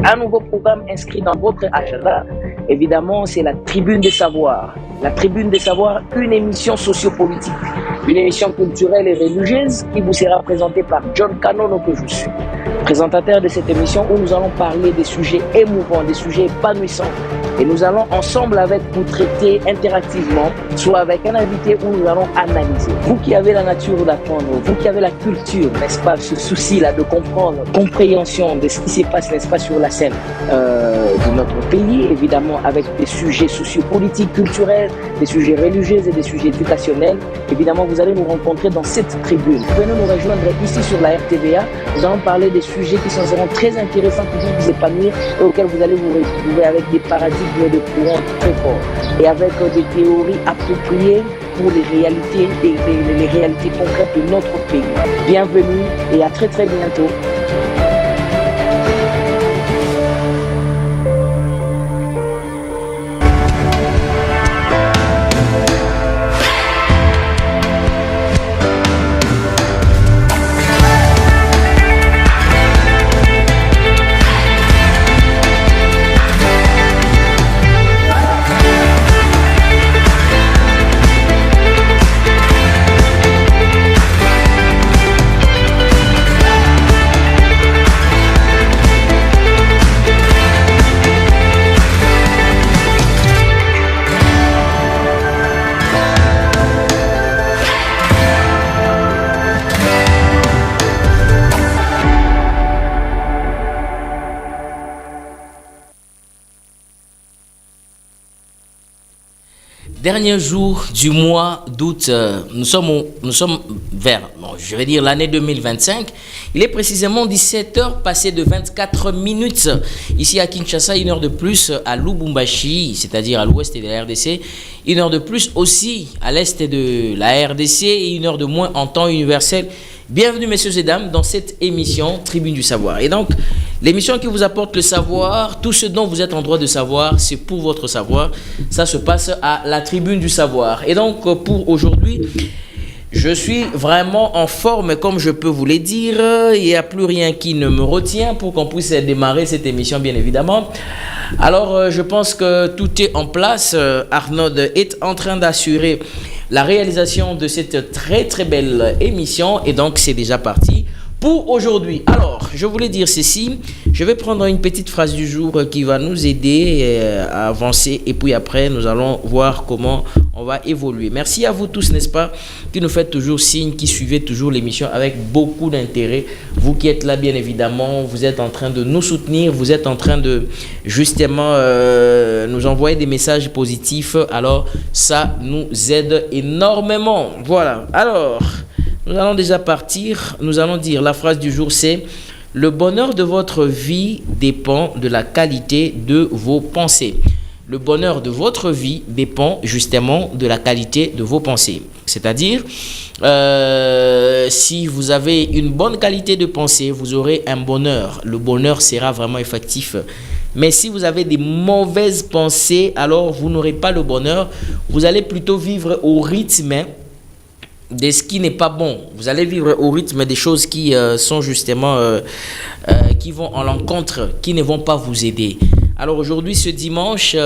Un nouveau programme inscrit dans votre agenda, évidemment, c'est la Tribune des Savoirs. La Tribune des Savoirs, une émission sociopolitique, une émission culturelle et religieuse qui vous sera présentée par John Kanono que je suis, présentateur de cette émission où nous allons parler des sujets émouvants, des sujets épanouissants. Et nous allons ensemble avec vous traiter interactivement, soit avec un invité où nous allons analyser. Vous qui avez la nature d'apprendre, vous qui avez la culture, n'est-ce pas, ce souci-là de comprendre, compréhension de ce qui se passe, n'est-ce pas, sur la scène de notre pays, évidemment avec des sujets sociopolitiques, culturels, des sujets religieux et des sujets éducationnels. Évidemment, vous allez nous rencontrer dans cette tribune. Venez nous rejoindre ici sur la RTVA. Nous allons parler des sujets qui seront très intéressants pour vous épanouir et auxquels vous allez vous retrouver avec des paradigmes de courant très forts et avec des théories appropriées pour les réalités et les réalités concrètes de notre pays. Bienvenue et à très très bientôt. Dernier jour du mois d'août, nous sommes vers, je vais dire l'année 2025. Il est précisément 17h passé de 24 minutes ici à Kinshasa, une heure de plus à Lubumbashi, c'est-à-dire à l'ouest de la RDC, une heure de plus aussi à l'est de la RDC et une heure de moins en temps universel. Bienvenue messieurs et dames dans cette émission Tribune du Savoir. Et donc, l'émission qui vous apporte le savoir, tout ce dont vous êtes en droit de savoir, c'est pour votre savoir. Ça se passe à la Tribune du Savoir. Et donc, pour aujourd'hui, je suis vraiment en forme, comme je peux vous le dire. Il n'y a plus rien qui ne me retient pour qu'on puisse démarrer cette émission, bien évidemment. Alors, je pense que tout est en place. Arnaud est en train d'assurer la réalisation de cette très très belle émission. Et donc, c'est déjà parti pour aujourd'hui. Alors, je voulais dire ceci. Je vais prendre une petite phrase du jour qui va nous aider à avancer. Et puis après, nous allons voir comment on va évoluer. Merci à vous tous, n'est-ce pas, qui nous faites toujours signe, qui suivez toujours l'émission avec beaucoup d'intérêt. Vous qui êtes là, bien évidemment, vous êtes en train de nous soutenir. Vous êtes en train de, justement, nous envoyer des messages positifs. Alors, ça nous aide énormément. Voilà. Alors, nous allons déjà partir. Nous allons dire, la phrase du jour, c'est: le bonheur de votre vie dépend de la qualité de vos pensées. Le bonheur de votre vie dépend justement de la qualité de vos pensées. C'est-à-dire, si vous avez une bonne qualité de pensée, vous aurez un bonheur. Le bonheur sera vraiment effectif. Mais si vous avez des mauvaises pensées, alors vous n'aurez pas le bonheur. Vous allez plutôt vivre au rythme de ce qui n'est pas bon. Vous allez vivre au rythme des choses qui sont justement, qui vont en l'encontre, qui ne vont pas vous aider. Alors aujourd'hui, ce dimanche,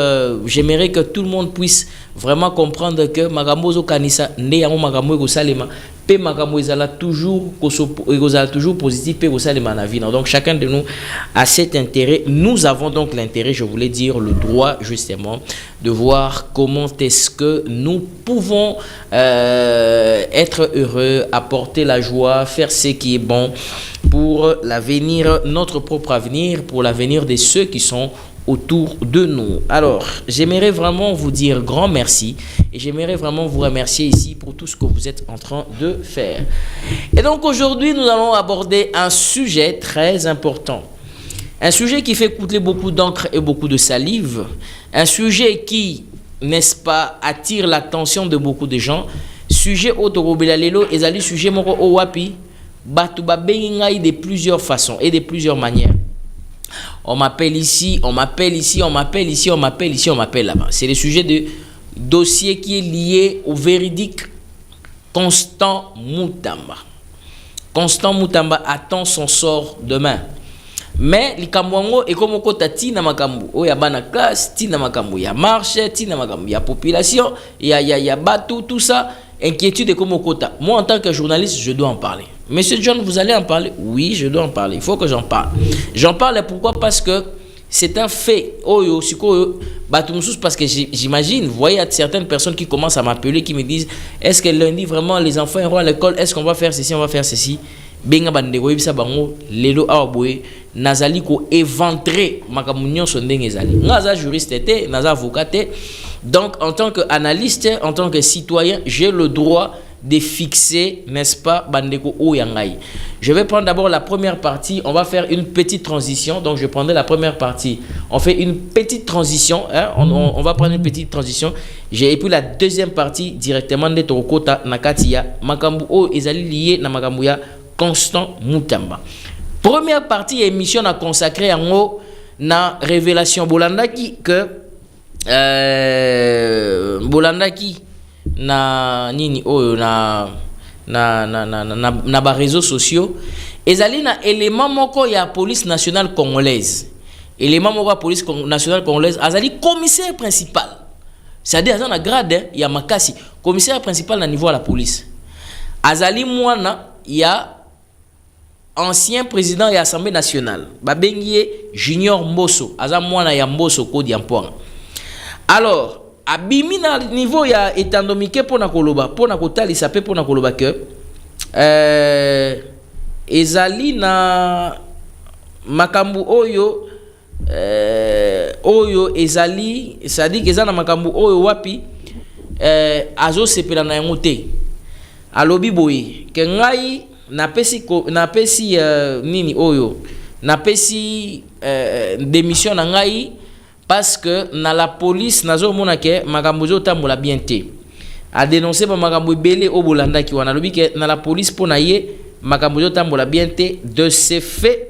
j'aimerais que tout le monde puisse vraiment comprendre que Magamozo Kanisa, Neyamo Magamozo Salema, Pe Magamo ezala toujours positif, Pe Salema na vie. Donc chacun de nous a cet intérêt. Nous avons donc l'intérêt, je voulais dire, le droit justement de voir comment est-ce que nous pouvons être heureux, apporter la joie, faire ce qui est bon pour l'avenir, notre propre avenir, pour l'avenir de ceux qui sont autour de nous. Alors, j'aimerais vraiment vous dire grand merci et j'aimerais vraiment vous remercier ici pour tout ce que vous êtes en train de faire. Et donc aujourd'hui, nous allons aborder un sujet très important. Un sujet qui fait couler beaucoup d'encre et beaucoup de salive. Un sujet qui, n'est-ce pas, attire l'attention de beaucoup de gens. Sujet autorobilalelo ezali sujet moko owapi batu ba bengai de plusieurs façons et de plusieurs manières. On m'appelle ici, on m'appelle ici, on m'appelle ici, on m'appelle ici, on m'appelle là-bas. C'est le sujet de dossier qui est lié au véridique Constant Mutamba. Constant Mutamba attend son sort demain. mais likambo et comme kota tina makambu o ya bana classe tina makambu ya marché tina makambu ya population ya bateau tout ça inquiétude comme kota. Moi en tant que journaliste je dois en parler. Monsieur John, vous allez en parler? Oui, je dois en parler, il faut que j'en parle. J'en parle pourquoi? Parce que c'est un fait. Parce que j'imagine, vous voyez, il y a certaines personnes qui commencent à m'appeler, qui me disent, est-ce que lundi vraiment les enfants iront à l'école? Est-ce qu'on va faire ceci, on va faire ceci? Benga bande ko yebisa bango lelo awaboye nazali ko éventrer makamunyo sondenge ezali ngaza juriste té naza avocat té. Donc en tant qu'analyste, en tant que citoyen, j'ai le droit de fixer, n'est-ce pas, bandeko oyangai. Je vais prendre d'abord la première partie, on va faire une petite transition. Donc je prendrai la première partie, on fait une petite transition, hein? On va prendre une petite transition. Et puis la deuxième partie directement de Torokota Nakatia makambu o ezali lié na makambu ya Constant Mutamba. Première partie émission a consacré en haut na révélation Bolandaki que Bolandaki na nini oyo na ba réseaux sociaux ezali na élément moko ya police nationale congolaise. Élément moko ya police nationale congolaise azali commissaire principal. C'est-à-dire azana grade ya makasi commissaire principal na niveau à la police. Azali mwana ya ancien président de l'Assemblée nationale, Babengie Junior Mbosso, aza mwana ya Mbosso Kodi Ampouang. Alors, abimi na niveau ya etandomike pona koloba, pona kotali sape pona koloba que ezali na makambu oyo ezali, c'est-à-dire que ezana makambu oyo wapi azo sepela na yango te. Alobi boye ke ngai napesi nini oyo napesi démission na ngai parce que na la police nazo mona ke makambo zo tambola bien te a dénoncer ba makambo belé o bolanda ki wana lobi ke na la police pona ye makambo zo tambola bien te de ce fait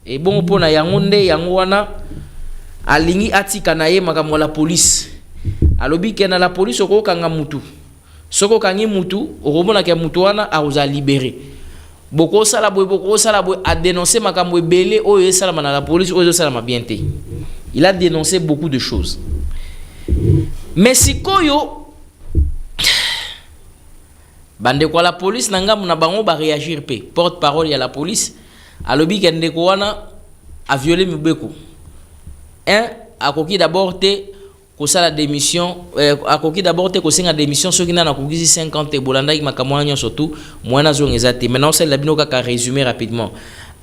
et bon pona yango nde yango wana alingi atika na ye makambo la police alobi ke na la police oko kanga mutu soko kangi mutu okomona ke mutu wana aoza libérer. Boko sala boy a dénoncé makambo belé oyo salama na la police oyo salama bien te. Il a dénoncé beaucoup de choses. Mais sikoyo bande kwa la police nanga muna bango ba réagir pe porte-parole ya la police alobi ke ndeko wana a violé mibeko. Akoki d'abord te ko sala démission akoki d'abord te ko senga démission soki na kokisi 50 bolanda ki makamwa nyo surtout mwana zongeza te. Maintenant c'est la binoka ka résumer rapidement.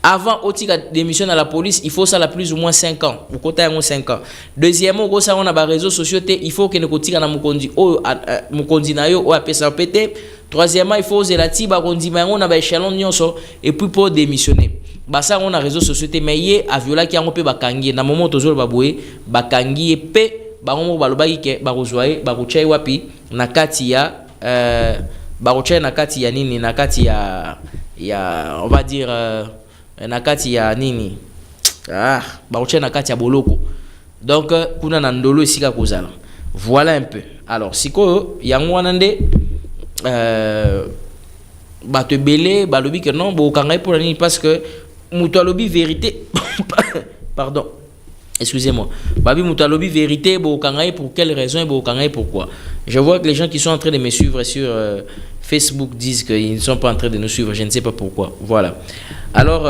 Avant otika démission à la police, il faut ça la plus ou moins 5 ans. Ou kota yango 5 ans. Deuxièmement, ko ça on a ba réseaux sociaux te, il faut que ne kotika na mukondi o mukondi na yo o apesa pété. Troisièmement, il faut zelati ba kondi ma on a ba échelon nyonso et puis pour démissionner. Ba ça on a réseaux sociaux te mais yé a viola ki yango pe bakangi na moment tozolo baboye bakangi pe bango balobaki ke bakozwaye bakochai wapi na kati ya bakochai na kati ya nini na kati ya on va dire na kati ya nini bakochai na kati ya boloko donc kuna na ndolo esika kozala. Voilà un peu. Alors siko yango wana nde bato belé balobi que non bokangai pour nini parce que muto alobi vérité pardon. Excusez-moi. Babi Moutalobi vérité, pour quelle raison et pourquoi. Je vois que les gens qui sont en train de me suivre sur Facebook disent qu'ils ne sont pas en train de nous suivre. Je ne sais pas pourquoi. Voilà. Alors,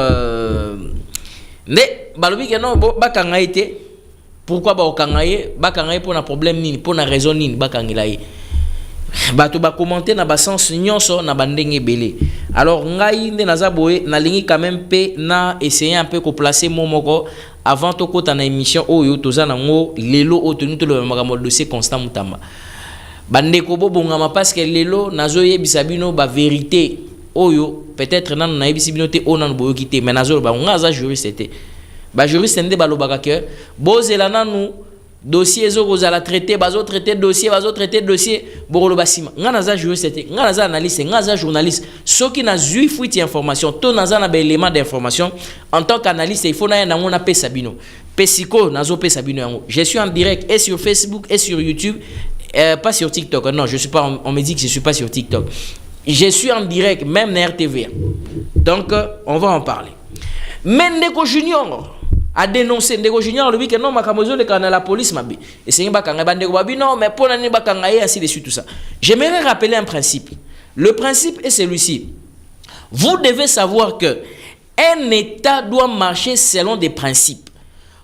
Balobi que non, pourquoi Bakangaye pour un problème ni, pour une raison ni, Bakangilaye. Bato ba commenter na ba sens nyonso na bandenge belé. Alors ngai nde naza boye na lingi quand même pe na essayer un peu ko placer momoko avant to kota na émission oyo toza nango lelo otenu to le makambo dossier Constant Mutamba. Bandeko bobongama parce que lelo nazo yebisa bino ba vérité oyo peut-être nan na yebisi bino te onan boyo kité mais nazo ba ngaza juriste te. Ba juriste nde balobaka que bozela nanu dossier zo kozala traité bazo traité dossier borolo basima nga naza juriste nga naza analyste nga naza journaliste soki na zui fuite information to naza na ba élément d'information en tant qu'analyste il faut na ngona pesa bino pesiko nazo pesa bino yango. Je suis en direct et sur Facebook et sur YouTube pas sur TikTok. Non, je suis pas on me dit que je suis pas sur TikTok. Je suis en direct même na RTV. Donc on va en parler. Mendeko Junior a dénoncé ndeko junior le que non makamozo le kana la police mabe et c'est bakanga bandeko babi non mais pour nani bakanga et ainsi de suite tout ça. J'aimerais rappeler un principe. Le principe est celui-ci. Vous devez savoir que un État doit marcher selon des principes.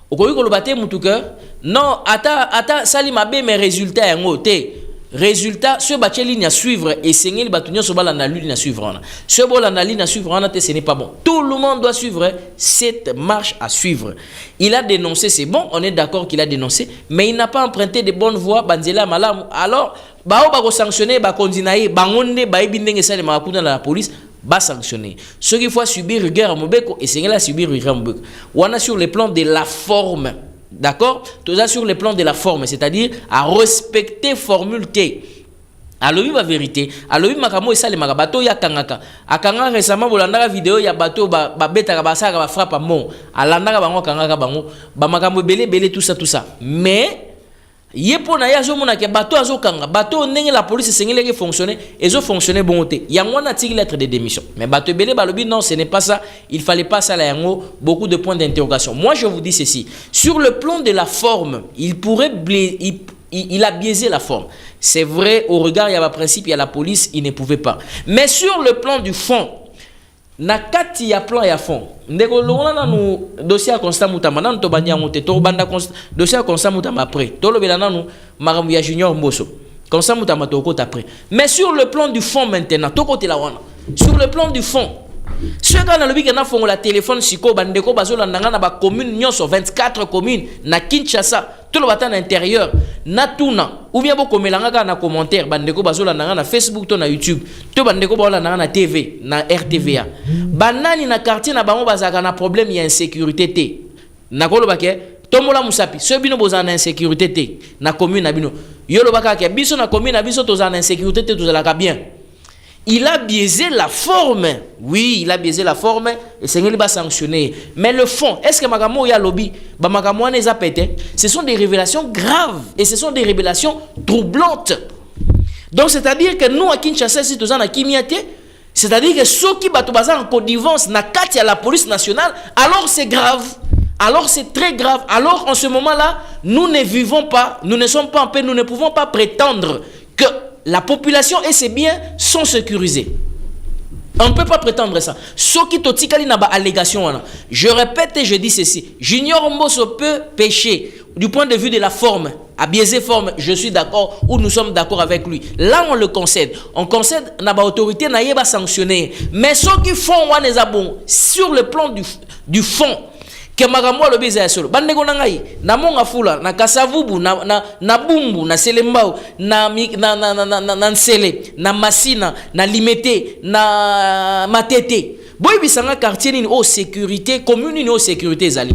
Au ko lo baté mutuka non ata sali mabe mes résultats en côté. Résultat, ce bâti ligne à suivre et c'est batunyo so balanda ligne à suivre. Ce bolanda ligne à suivre ce n'est pas bon. Tout le monde doit suivre cette marche à suivre. Il a dénoncé, c'est bon, on est d'accord qu'il a dénoncé, mais il n'a pas emprunté de bonnes voies banzela malam. Alors, ba ko sanctionner, ba kondinaye, ba ngonde, ba ibindenge sale makuna la police, ba sanctionner. Ce qu'il faut subir rigueur mobeko et c'est là subir rigueur mobeko. On a sur le plan de la forme. D'accord? Tout ça sur le plan de la forme, c'est-à-dire à respecter formule T. Alors, la vérité. Alors, makamo et ça les bateau ya kangaka. Akanga récemment bolanda vidéo ya bateau ba beta ba sa ba frappe mon. Alanda bango kangaka bango ba makamo belé tout ça. Mais yepona ya zo mona ke bateau azo kanga. Bateau ndenge la police sengele ke fonctionner et zo fonctionner bon té. Ya ngona tiki lettre de démission. Mais bateau belé balobi non, ce n'est pas ça. Il fallait pas ça là yango, beaucoup de points d'interrogation. Moi je vous dis ceci, sur le plan de la forme, il a biaisé la forme. C'est vrai, au regard, il y a un principe, il y a la police, il ne pouvait pas. Mais sur le plan du fond, na kati ya plan ya fond. Ndeko lona nu dossier constant mutamba nan to banya ngote to banda dossier constant mutamba après. To lobela nanu marambu ya Junior Mboso. Constant mutamba to kota après. Mais sur le plan du fond maintenant, to kote la wana. Sur le plan du fond, ce gars na lobi que na fongo la téléphone siko bandeko bazola nanga na ba commune nyonso 24 communes na Kinshasa. Tout le batan intérieur na tuna ou bien boko melanga na commentaire bandeko bazola nanga na Facebook to na YouTube to bandeko bazola nanga na TV na RTVA banani na quartier na bango bazaka na problème ya insécurité té na koloba ke tomola musapi ce bino bozana insécurité té na commune na bino yolo baka ke biso na commune na biso tozana insécurité té tozala ka bien. Il a biaisé la forme. Oui, il a biaisé la forme et c'est qu'il va sanctionner. Mais le fond, est-ce que Magamo ya lobby, ba Magamo les a pété? Ce sont des révélations graves et ce sont des révélations troublantes. Donc c'est-à-dire que nous à Kinshasa si tous en Kimiate, c'est-à-dire que ceux qui battent en connivence na kati à la police nationale, alors c'est grave. Alors c'est très grave. Alors en ce moment-là, nous ne vivons pas, nous ne sommes pas en paix, nous ne pouvons pas prétendre que la population et ses biens sont sécurisés. On ne peut pas prétendre ça. Ce qui totikali na ba allégation. Je répète et je dis ceci. Junior Mboso peut pécher du point de vue de la forme. À biaiser forme, je suis d'accord ou nous sommes d'accord avec lui. Là, on le concède. On concède na ba autorité na yeba sanctionner. Mais ceux qui font waneza bon sur le plan du fond. Que magamwa le beza solo bandeko nangai na monga fula na kasavubu na bumbu na selembao na nsele na masina na limete na matete boy bisanga quartier ni o sécurité commune ni o sécurité zali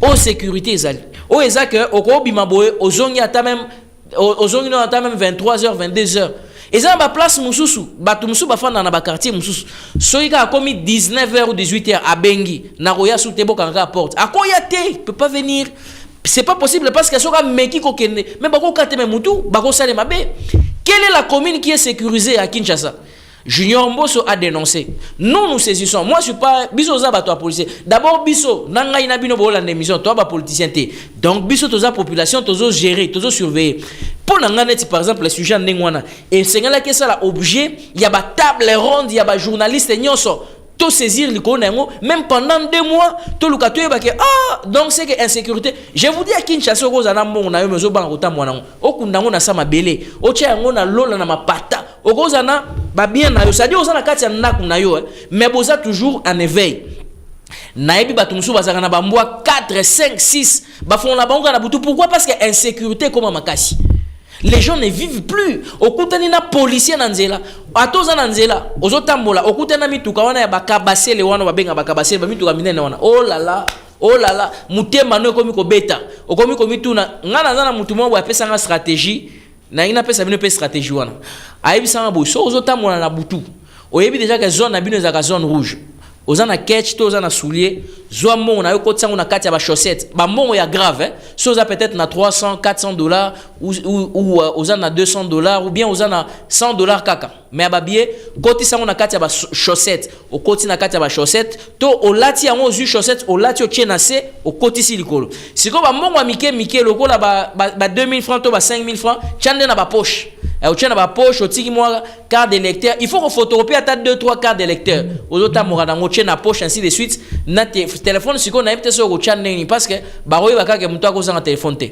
o sécurité zali o ezaka okobima boye ozongi ata même 23h 22h. Et ça, ma place mususu, batumsu bafana na ba quartier mususu. Soika a commis 19h ou 18h à Bengi, na roya sous tebo kanga porte. A quoi yate, peut pas venir. C'est pas possible parce que soka meki ko kende. Mais bako kate me mutu, bako sale mabe. Quelle est la commune qui est sécurisée à Kinshasa? Junior Mboso a dénoncé. Nous saisissons. Moi, je suis pas. Biso za bato policier. D'abord, biso, nanga ina bino bo la émission, toi ba politicien té. Donc, biso toza population, tozo gérer, tozo surveiller. Pour nanga net, par exemple, le sujet ndengwana. Et c'est là que ça la objet, il y a ba table ronde, il y a ba journaliste nyonso. To saisir l'icône, même pendant 2 mois, to lukatoye ba ke donc c'est que insécurité. Je vous dis à Kinshasa ko za na mbongo na yo mezo ba ngota mwana ngo. Okundango na sama belé. Ocha ngo na lola na mapata. Okoza na ba bien na yo. Ça dit oza na kati ya ndaku na yo, mais boza toujours en éveil. Naebi batumsu bazaka na ba mbwa 4, 5, 6. Ba fon na bango na butu. Pourquoi? Parce que insécurité comme makasi. Les gens ne vivent plus. Okutani na policier na nzela. Atoza na nzela. Ozotambola. Okutana mituka wana ya bakabasele wana babenga bakabasele ba mituka minene wana. Oh là là. Oh là là. Mutema no komi ko beta. Okomi ko mituna. Ngana zana mutu mo ba pesa nga stratégie. Na ina pesa bino pe stratégie wana. Ayebi sanga bo so ozotambola na butu. Oyebi déjà que zone na bino za zone rouge. ozana ketch to ozana soulier zwa mbongo na yo kotisa na kati ya ba chaussette ba mbongo ya grave hein so oza peut-être na 300 400 dollars ou ozana 200 dollars ou bien ozana 100 dollars kaka mais ba billet kotisa na kati ya ba chaussette o koti na kati ya ba chaussette to olati yango ozwi chaussette olati o tiena se o kotisi likolo siko ba mbongo ya mike lokola ba 2000 francs to ba 5000 francs tiande na ba poche au tient ba poche au tiki moi carte d'électeur il faut qu'on photocopier à 2-3 cartes d'électeur aux autres morana ngo tient na poche ainsi de suite na téléphone siko na peut-être sur tient nini parce que ba roye ba ka muto akoza na téléphone te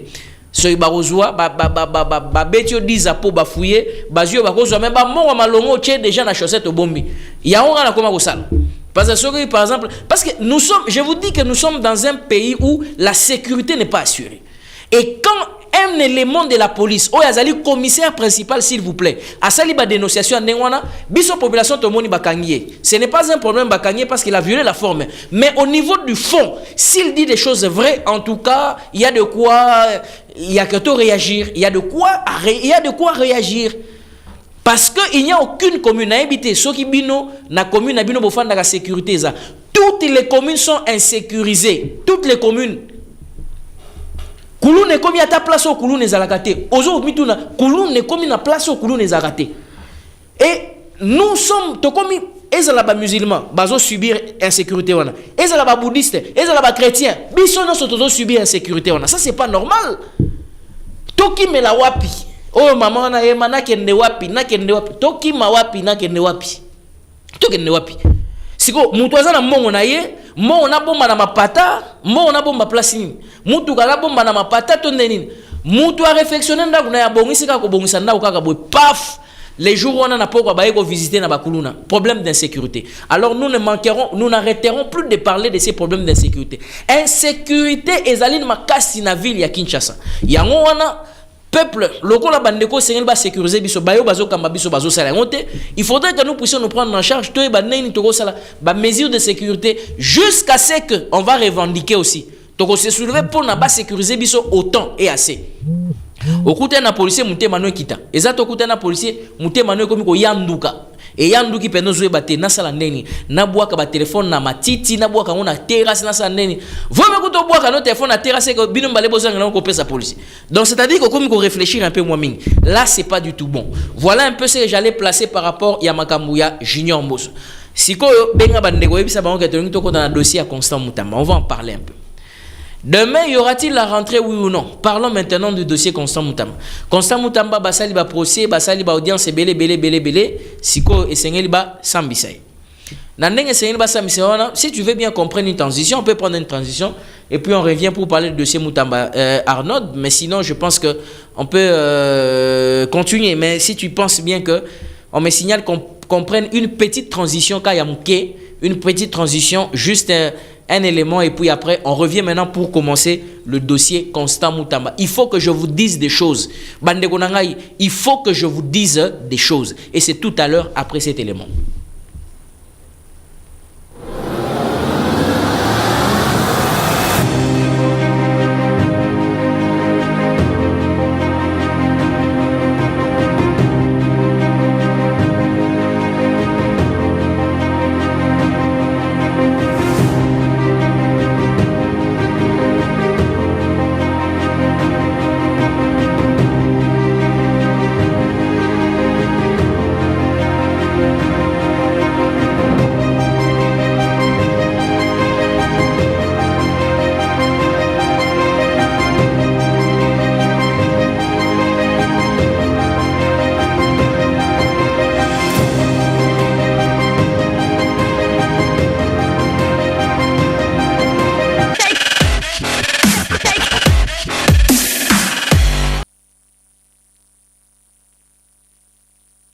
so ba rozwa ba betio 10 apo ba fouiller ba zio ba kozwa même ba mongo malongo tient déjà na chaussette au bombi ya on na comment ko sala parce que par exemple parce que nous sommes je vous dis que nous sommes dans un pays où la sécurité n'est pas assurée et quand un élément de la police, le commissaire principal, s'il vous plaît, a sali ba dénonciation à Nengwana, biso population tomoni bakangié. Ce n'est pas un problème bakangié parce qu'il a violé la forme. Mais au niveau du fond, s'il dit des choses vraies, en tout cas, il y a de quoi, il y a que réagir, il y a de quoi réagir. Parce qu'il n'y a aucune commune à habiter. Ceux qui bino, na commune à bino bofan la sécurité. Toutes les communes sont insécurisées. Toutes les communes. Kouloune est comme à ta place au Kouloune est à la gâté. Aujourd'hui, Kouloune est comme à place au Kouloune est à la gâté. Et nous sommes, comme les musulmans, bazo subir insécurité. Les bouddhistes, les chrétiens, ils sont subir insécurité. Ça, c'est pas normal. Toki me la wapi. Oh, maman, na kende wapi, na kende wapi. Toki ma wapi, na kende wapi. Toki kende wapi. Siko, mutuaza na mongo na ye, mongo na bomba na mapata, mongo na bomba place nini. Mutu kala bomba na mapata to nini. Mutu a réflexionné ndako na ya bongisi ka ko bongisa ndako kaka boy paf. Les jours où on a pas quoi ko visiter na bakuluna. Problème d'insécurité. Alors nous n'arrêterons plus de parler de ces problèmes d'insécurité. Insécurité ezaline makasi na ville ya Kinshasa. Yango wana peuple, lokola bandeko sengel ba sécuriser biso bayo bazo kamba biso bazo sala ngote, il faudrait que nous puissions nous prendre en charge to ba neni toko sala ba mesures de sécurité jusqu'à ce que on va revendiquer aussi. Toko se soulever pour na ba sécuriser biso autant et assez. Okute na policier muté mano kita. Ezato okute na policier muté mano komi ko yanduka. Et yanduki peno zoe bate na sala ndeni na bwaka ba téléphone na matiti na bwaka ngona terrasse na sala ndeni vome kuto bwaka no téléphone na terrasse ko bino mbale bozanga na ko pesa police. Donc c'est-à-dire que comme ko réfléchir un peu moins ming. Là c'est pas du tout bon. Voilà un peu ce que j'allais placer par rapport ya makambu ya Junior Mbosso. Siko benga bandeko yebisa bango ke to ko dans le dossier à Constant Mutamba. On va en parler un peu. Demain, y aura-t-il la rentrée, oui ou non? Parlons maintenant du dossier Constant Mutamba. Constant Mutamba, basali ba procès, basali ba audience, belé, siko et sengeli ba sambisay. Nandenge sengeli ba sambisay, si tu veux bien comprendre une transition, on peut prendre une transition et puis on revient pour parler du dossier Mutamba Arnaud. Mais sinon, je pense que on peut continuer. Mais si tu penses bien que on me signale qu'on prenne une petite transition, quand il y a une petite transition, juste un élément et puis après on revient maintenant pour commencer le dossier Constant Mutamba. Il faut que je vous dise des choses. Bandeko nangai, il faut que je vous dise des choses et c'est tout à l'heure après cet élément.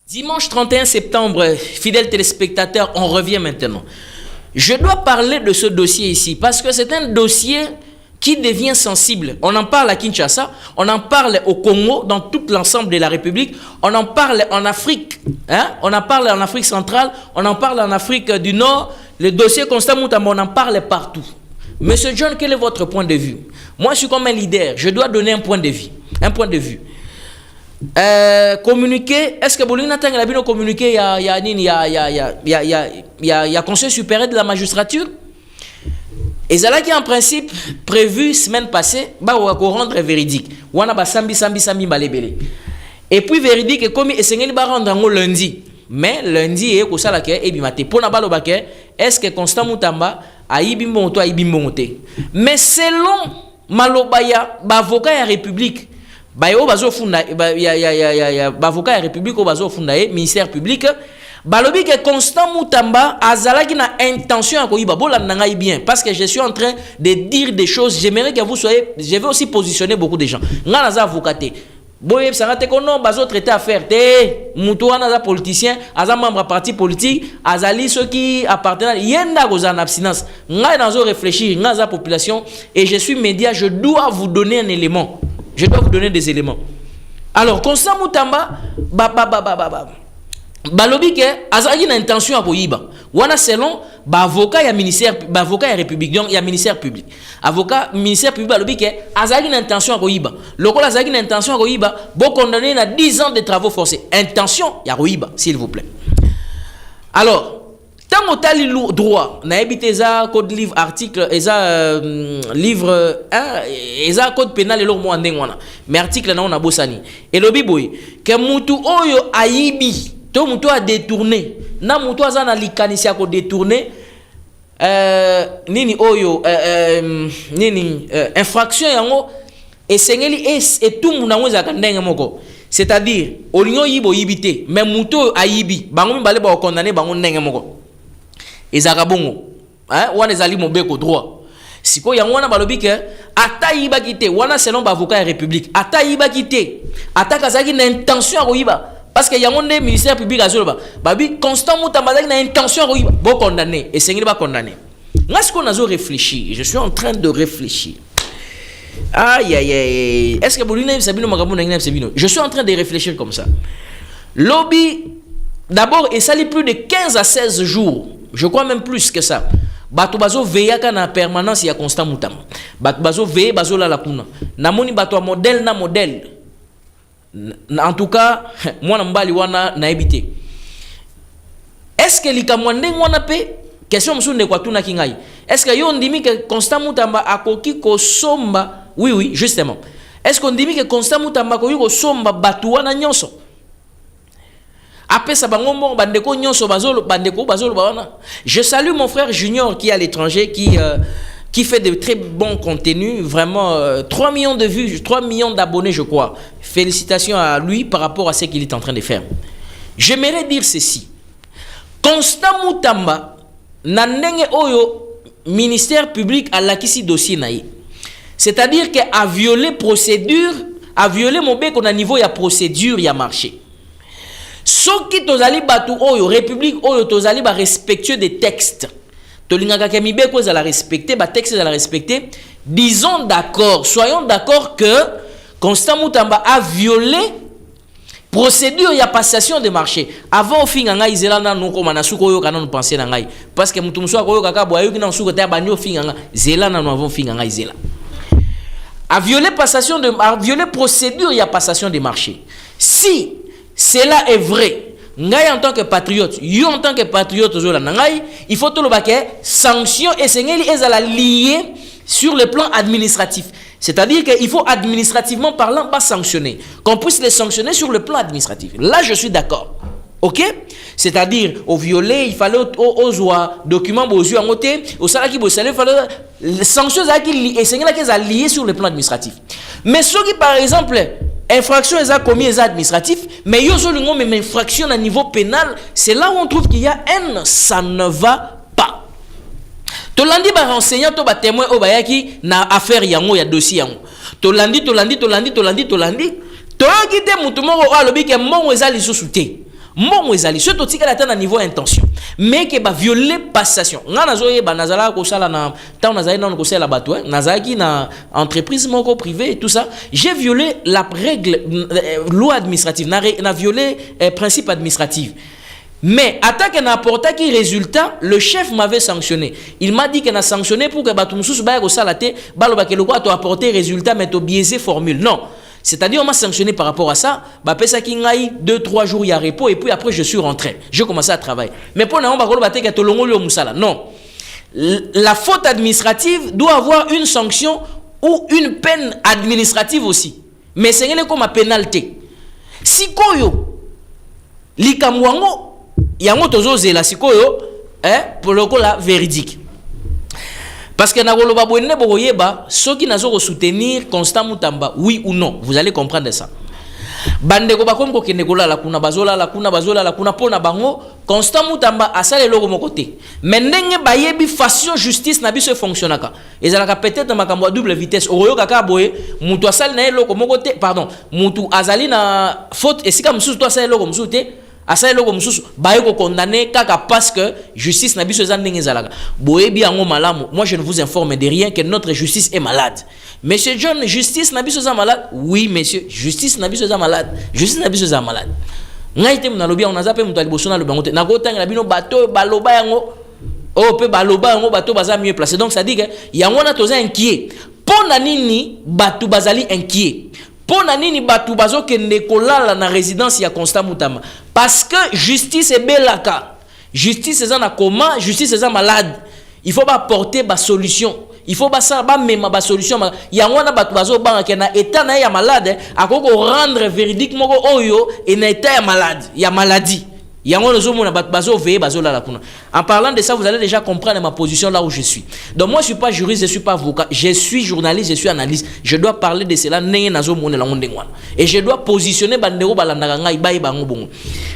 Dimanche 31 septembre, fidèles téléspectateurs, on revient maintenant. Je dois parler de ce dossier ici parce que c'est un dossier qui devient sensible. On en parle à Kinshasa, on en parle au Congo, dans tout l'ensemble de la République, on en parle en Afrique, on en parle en Afrique centrale, on en parle en Afrique du Nord. Le dossier Constant Mutamba, on en parle partout. Monsieur John, quel est votre point de vue? Moi, je suis comme un leader, je dois donner un point de vue. communiqué, est-ce que Bolina Tang a bien communiqué, il y a Conseil supérieur de la magistrature. Et c'est là qui en principe prévu semaine passée, bah on va rendre véridique. On a sambi balébélé. Et puis véridique comme essayé de rendre en lundi. Mais lundi et ça la que et bimate pour na balo baké est-ce que Constant Moutamba a ibimbo a ibimboté. Mais selon Malobaya, avocat à République, bayo bazo funda ya avocat à République au bazo funda ministère public. Balobi que Constant Moutamba azalaki na intention à koyiba bola nanga bien parce que je suis en train de dire des choses, j'aimerais que vous soyez, je vais aussi positionner beaucoup de gens. Nga naza avocaté. Boye sangate ko non bazo traiter affaire té mutu wana za politicien aza membre parti politique azali ceux qui appartiennent yenda goza en abstinence nga nazo réfléchir nga za population et je suis média, je dois vous donner un élément, je dois vous donner des éléments. Alors Constant Moutamba balobi ke azaki na intention à koyiba wana selon avocat ya ministère avocat ya république donc ya ministère public avocat ministère public balobi ke azaki na intention à koyiba lokola azaki na intention à koyiba bo condamné na 10 ans de travaux forcés intention ya koyiba s'il vous plaît. Alors tant tali droit na ebité za code livre article eza livre 1 eza code pénal eloko mo ndenge wana mais article na on a bosani elobi boy ke mutu oyo ayibi to mutu a détourné na mutu aza na likanisi ko détourné nini oyo infraction yango esengeli et tout muna ngo zaka ndenge moko c'est-à-dire olingo yibo yibité mais mutu ayibi bango mibale ba condamné bango ndenge moko ezaka bongo wana ezali mobeko droit siko yango wana balobi ke ata yiba kité wana selon ba avocat ya république ata yiba kité ata kazaki na intention ko yiba parce que yango ne ministère public azoloba babi Constant Moutamba na intention ko yiba bo condamné et sengeli ba condamné nga ce qu'on a réfléchi, je suis en train de réfléchir. Aïe aïe aïe, est-ce que Bolina Sabino Magambo na Sabino, je suis en train de réfléchir comme ça. Lobby d'abord et ça les plus de 15 à 16 jours, je crois même plus que ça. Bato bazo veyaka na permanence ya Constant Moutamba. Bato bazo veye bazo la kuna. Namoni bato modèle na modèle. En tout cas, moi nambali wana na ebité. Est-ce que likamwande wana pe question msunde kwa tuna kingai? Est-ce que yo ndimi que Constant Moutamba akoki ko somba? Oui, justement. Est-ce qu'on dit que Constant Moutamba ko yuko somba batu wana nyonso? Après ça bango bandeko nyonso bazolo bandeko bazolo bawana. Je salue mon frère Junior qui est à l'étranger qui fait de très bons contenus, vraiment 3 millions de vues, 3 millions d'abonnés je crois. Félicitations à lui par rapport à ce qu'il est en train de faire. J'aimerais dire ceci. Constant Moutamba nandenge oyo ministère public a lakisi dossier naï. C'est-à-dire qu'il a violé procédure, a violé mon bec au niveau ya procédure ya marché. Soki tozali batu oyo république oyo tozali ba respectueux des textes. Tolingaka kemibe ko za la respecter, ba texte za la respecter. Disons d'accord, soyons d'accord que Constant Moutamba a violé procédure ya passation de marché. Avant finga ngai zela na noko manasuko yo kana no penser na ngai parce que mutu muso ko yo kaka boyo kina suko ta banyo finga nga zela na no avant finga ngai zela. A violé passation de a violé procédure ya passation de marché. Si cela est vrai, ngai en tant que patriote, yo en tant que patriote zola ngai, il faut tout le baquet sanction et sengeli ezala lié sur le plan administratif. C'est-à-dire qu'il faut administrativement parlant pas sanctionner, qu'on puisse les sanctionner sur le plan administratif. Là, je suis d'accord. Ok? C'est-à-dire, au violet, il fallait aux oies, documents, aux yeux en côté, au salaire qui il fallait les sanctions qui liées sur le plan administratif. Mais ceux qui, par exemple, infraction est commis administratif, mais ils ont même infraction à niveau pénal, c'est là où on trouve qu'il y a un, ça ne va pas. Tolandi ba renseignant to ba témoin o bayaki na affaire yango ya dossier yango. Tolandi to kite mutu moko alobi ke mongo ezali sous-souté. Mongo ezali ce to tika la na niveau intention. Mais que ba violer passation. Nga nazoye ba nazala ko sala na tant nazali na ko sala bato nazaki na entreprise moko privée et tout ça. J'ai violé la règle loi administrative, na violé principe administratif. Mais, attaque n'a apporté qui résultat, le chef m'avait sanctionné. Il m'a dit qu'il a sanctionné pour que Batoumsous Baye Salate, Balobake le quoi apporté résultat, mais to biaisé formule. Non. C'est-à-dire, on m'a sanctionné par rapport à ça. Bah, ça qui ngaï 2-3 jours, il y a repos. Et puis après, je suis rentré. J'ai commencé à travailler. Mais pour nous, non. La faute administrative doit avoir une sanction ou une peine administrative aussi. Mais c'est comme une pénalité. Si koyo, likamwango, yango tozo zela si koyo, pour le coup la véridique. Parce que Nagoloba Bouenne Boyeba, ceux qui n'ont soutenir Constant Moutamba, oui ou non, vous allez comprendre ça. Bandeko bakomko kenegola la kuna bazola la kuna pona bango Constant Moutamba asale logo mokote. Mendenge bayebi façon justice na biso fonctionnaka. Ezalaka peut-être makambo double vitesse. Oroyo kaka boye mutu asale na logo mokote, pardon, mutu azali na faute esika mususu to asale logo mususu te. Asale logo mususu bayeko condamné kaka parce que justice na biso ezandenge ezalaka. Boyebi yango malamu. Moi je ne vous informe de rien que notre justice est malade. Monsieur John, justice n'a pas malade? Oui, monsieur, justice n'a pas malade. Justice n'a pas malade. Ngaite mna lobia on a zappé mutali bosona le bangote. Na gota ngala bino bateau baloba yango. Oh pe baloba yango bateau baza mieux placé. Donc ça dit que yango na toza inquiet. Pona nini bateau bazali inquiet. Pona nini bateau bazo kende kolala na résidence ya Constant Moutamba. Parce que justice est belaka. Justice est en coma, justice est en malade. Il faut pas porter ba solution. Il faut pas ça ba même ba solution. Il y a wana batu bazo banga ke na état na ya malade akoko rendre véridique moko oyo et na état ya malade, ya maladie. Il y a wana zo mona batu bazo veiller bazo la kuna. En parlant de ça, vous allez déjà comprendre ma position là où je suis. Donc moi je suis pas juriste, je suis pas avocat, je suis journaliste, je suis analyste. Je dois parler de cela nenge nazo mona la ngondengwana. Et je dois positionner bandero balandaka ngai bayi bango bongo.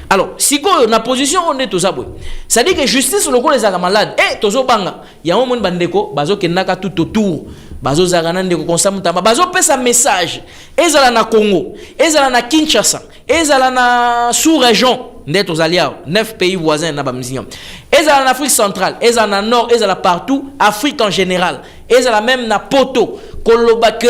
Alors, si ko na position on est tout ça boy. Ça dit que justice le ko les aga malade. Tozo banga. Ya mo mon bandeko bazo kenaka tout autour. Bazo zagana ndeko Constant Moutamba. Bazo pesa message. Ezala na Congo, ezala na Kinshasa, ezala na sous-région. Net aux alliés, 9 pays voisins na bamzion. Ezala en Afrique centrale, ezala na nord, ezala partout, Afrique en général. Ezala même na poto. Koloba que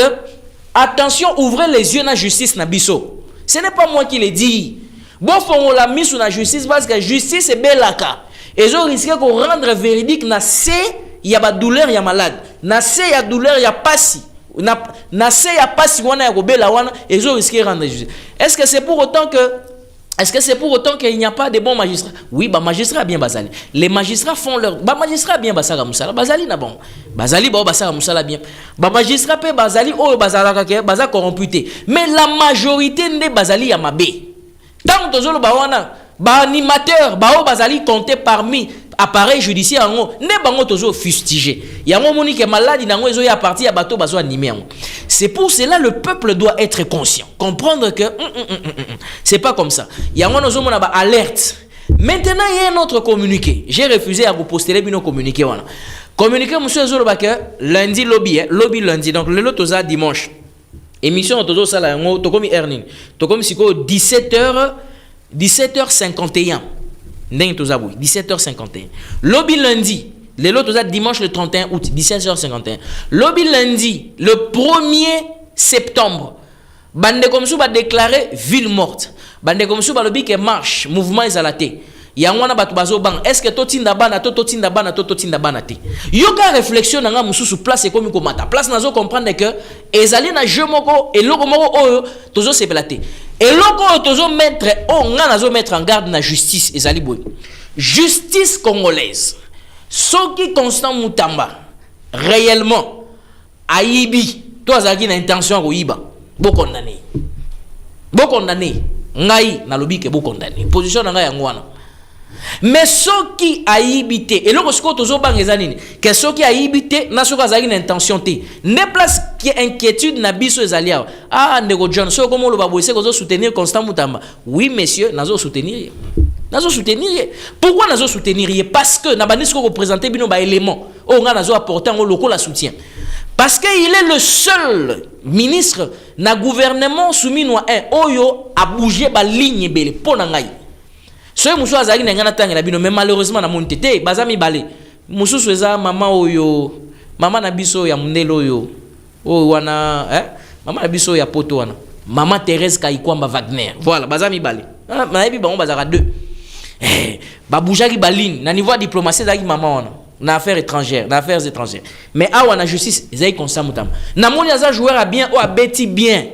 attention, ouvrez les yeux na justice na biso. Ce n'est pas moi qui le dis. Bon on la mise sur la justice parce que justice est belaka. Et je risque qu'on rendre véridique na c'est il y a pas douleur, il y a malade. Na c'est il y a douleur, il y a passi. Na c'est il y a passi wana ya kobela wana et je risque rendre justice. Est-ce que c'est pour autant qu'il n'y a pas de bons magistrats? Oui, bah magistrats bien basali. Les magistrats font leur bah magistrats bien basara musala. Basali na bon. Basali ba basara musala bien. Bah magistrats pe basali oh basala ka basa corromputé. Mais la majorité ne basali ya mabe. Tant que ba wana ba animateur ba o basali compté parmi appareil judiciaire ngo ne bango tozo fustigé. Yango moni ke maladi nango ezo ya parti ya bato bazo animé. C'est pour cela le peuple doit être conscient, comprendre que c'est pas comme ça. Yango nozo mona ba alerte. Maintenant il y a un autre communiqué. J'ai refusé à vous poster bino communiqué wana. Communiqué monsieur Zolo ba que lundi lobby lundi donc le toza dimanche. Émission tozo sala yango to komi earning. To komi siko 17h51. 17h51. Lobby lundi. Les lots dimanche le 31 août, 17h51. Lobby lundi, le 1er septembre. Bande comme ça va déclarer ville morte. Bande comme ça va lobby que marche, mouvement isalaté. Yangwana batu bazo bang. Est-ce que totinda bana te? Yoka réflexion nanga mususu place et comme komata. Place nazo comprendre que ezali na jeu moko et logo moko oyo tozo sepelaté. Et logo tozo mettre nga nazo mettre en garde na justice ezali boy. Justice congolaise. Soki Constant Moutamba réellement aibi toi zaki na intention ko iba bo condamné ngai na lobi ke bo condamné position na ngai yangwana. Mais ceux qui a habité et le rosco toujours bangezanini que ceux qui a habité na soka zaki na intention te ne place qui inquiétude na biso ezalia ndeko John so comme le baboise ko soutenir Constant Moutamba. Oui monsieur nazo soutenir pourquoi nazo soutenir parce que na bandis ko représenter bino ba élément nga nazo apporter ngo loko la soutien parce que il est le seul ministre na gouvernement soumis no oyo a bouger ba ligne belé pona ngai. Soy musu azali na ngana tanga na bino mais malheureusement na montete bazami balé musu soza mama oyo mama na biso ya mundelo oyo wana mama na biso ya poto wana mama Thérèse Kaikwamba Wagner voilà bazami balé na yebi bango bazaka deux ba boujaki baline na niveau diplomatie zaki mama wana na affaires étrangères mais awa na justice ezaki Constant Moutamba na moni aza joueur a bien ou a beti bien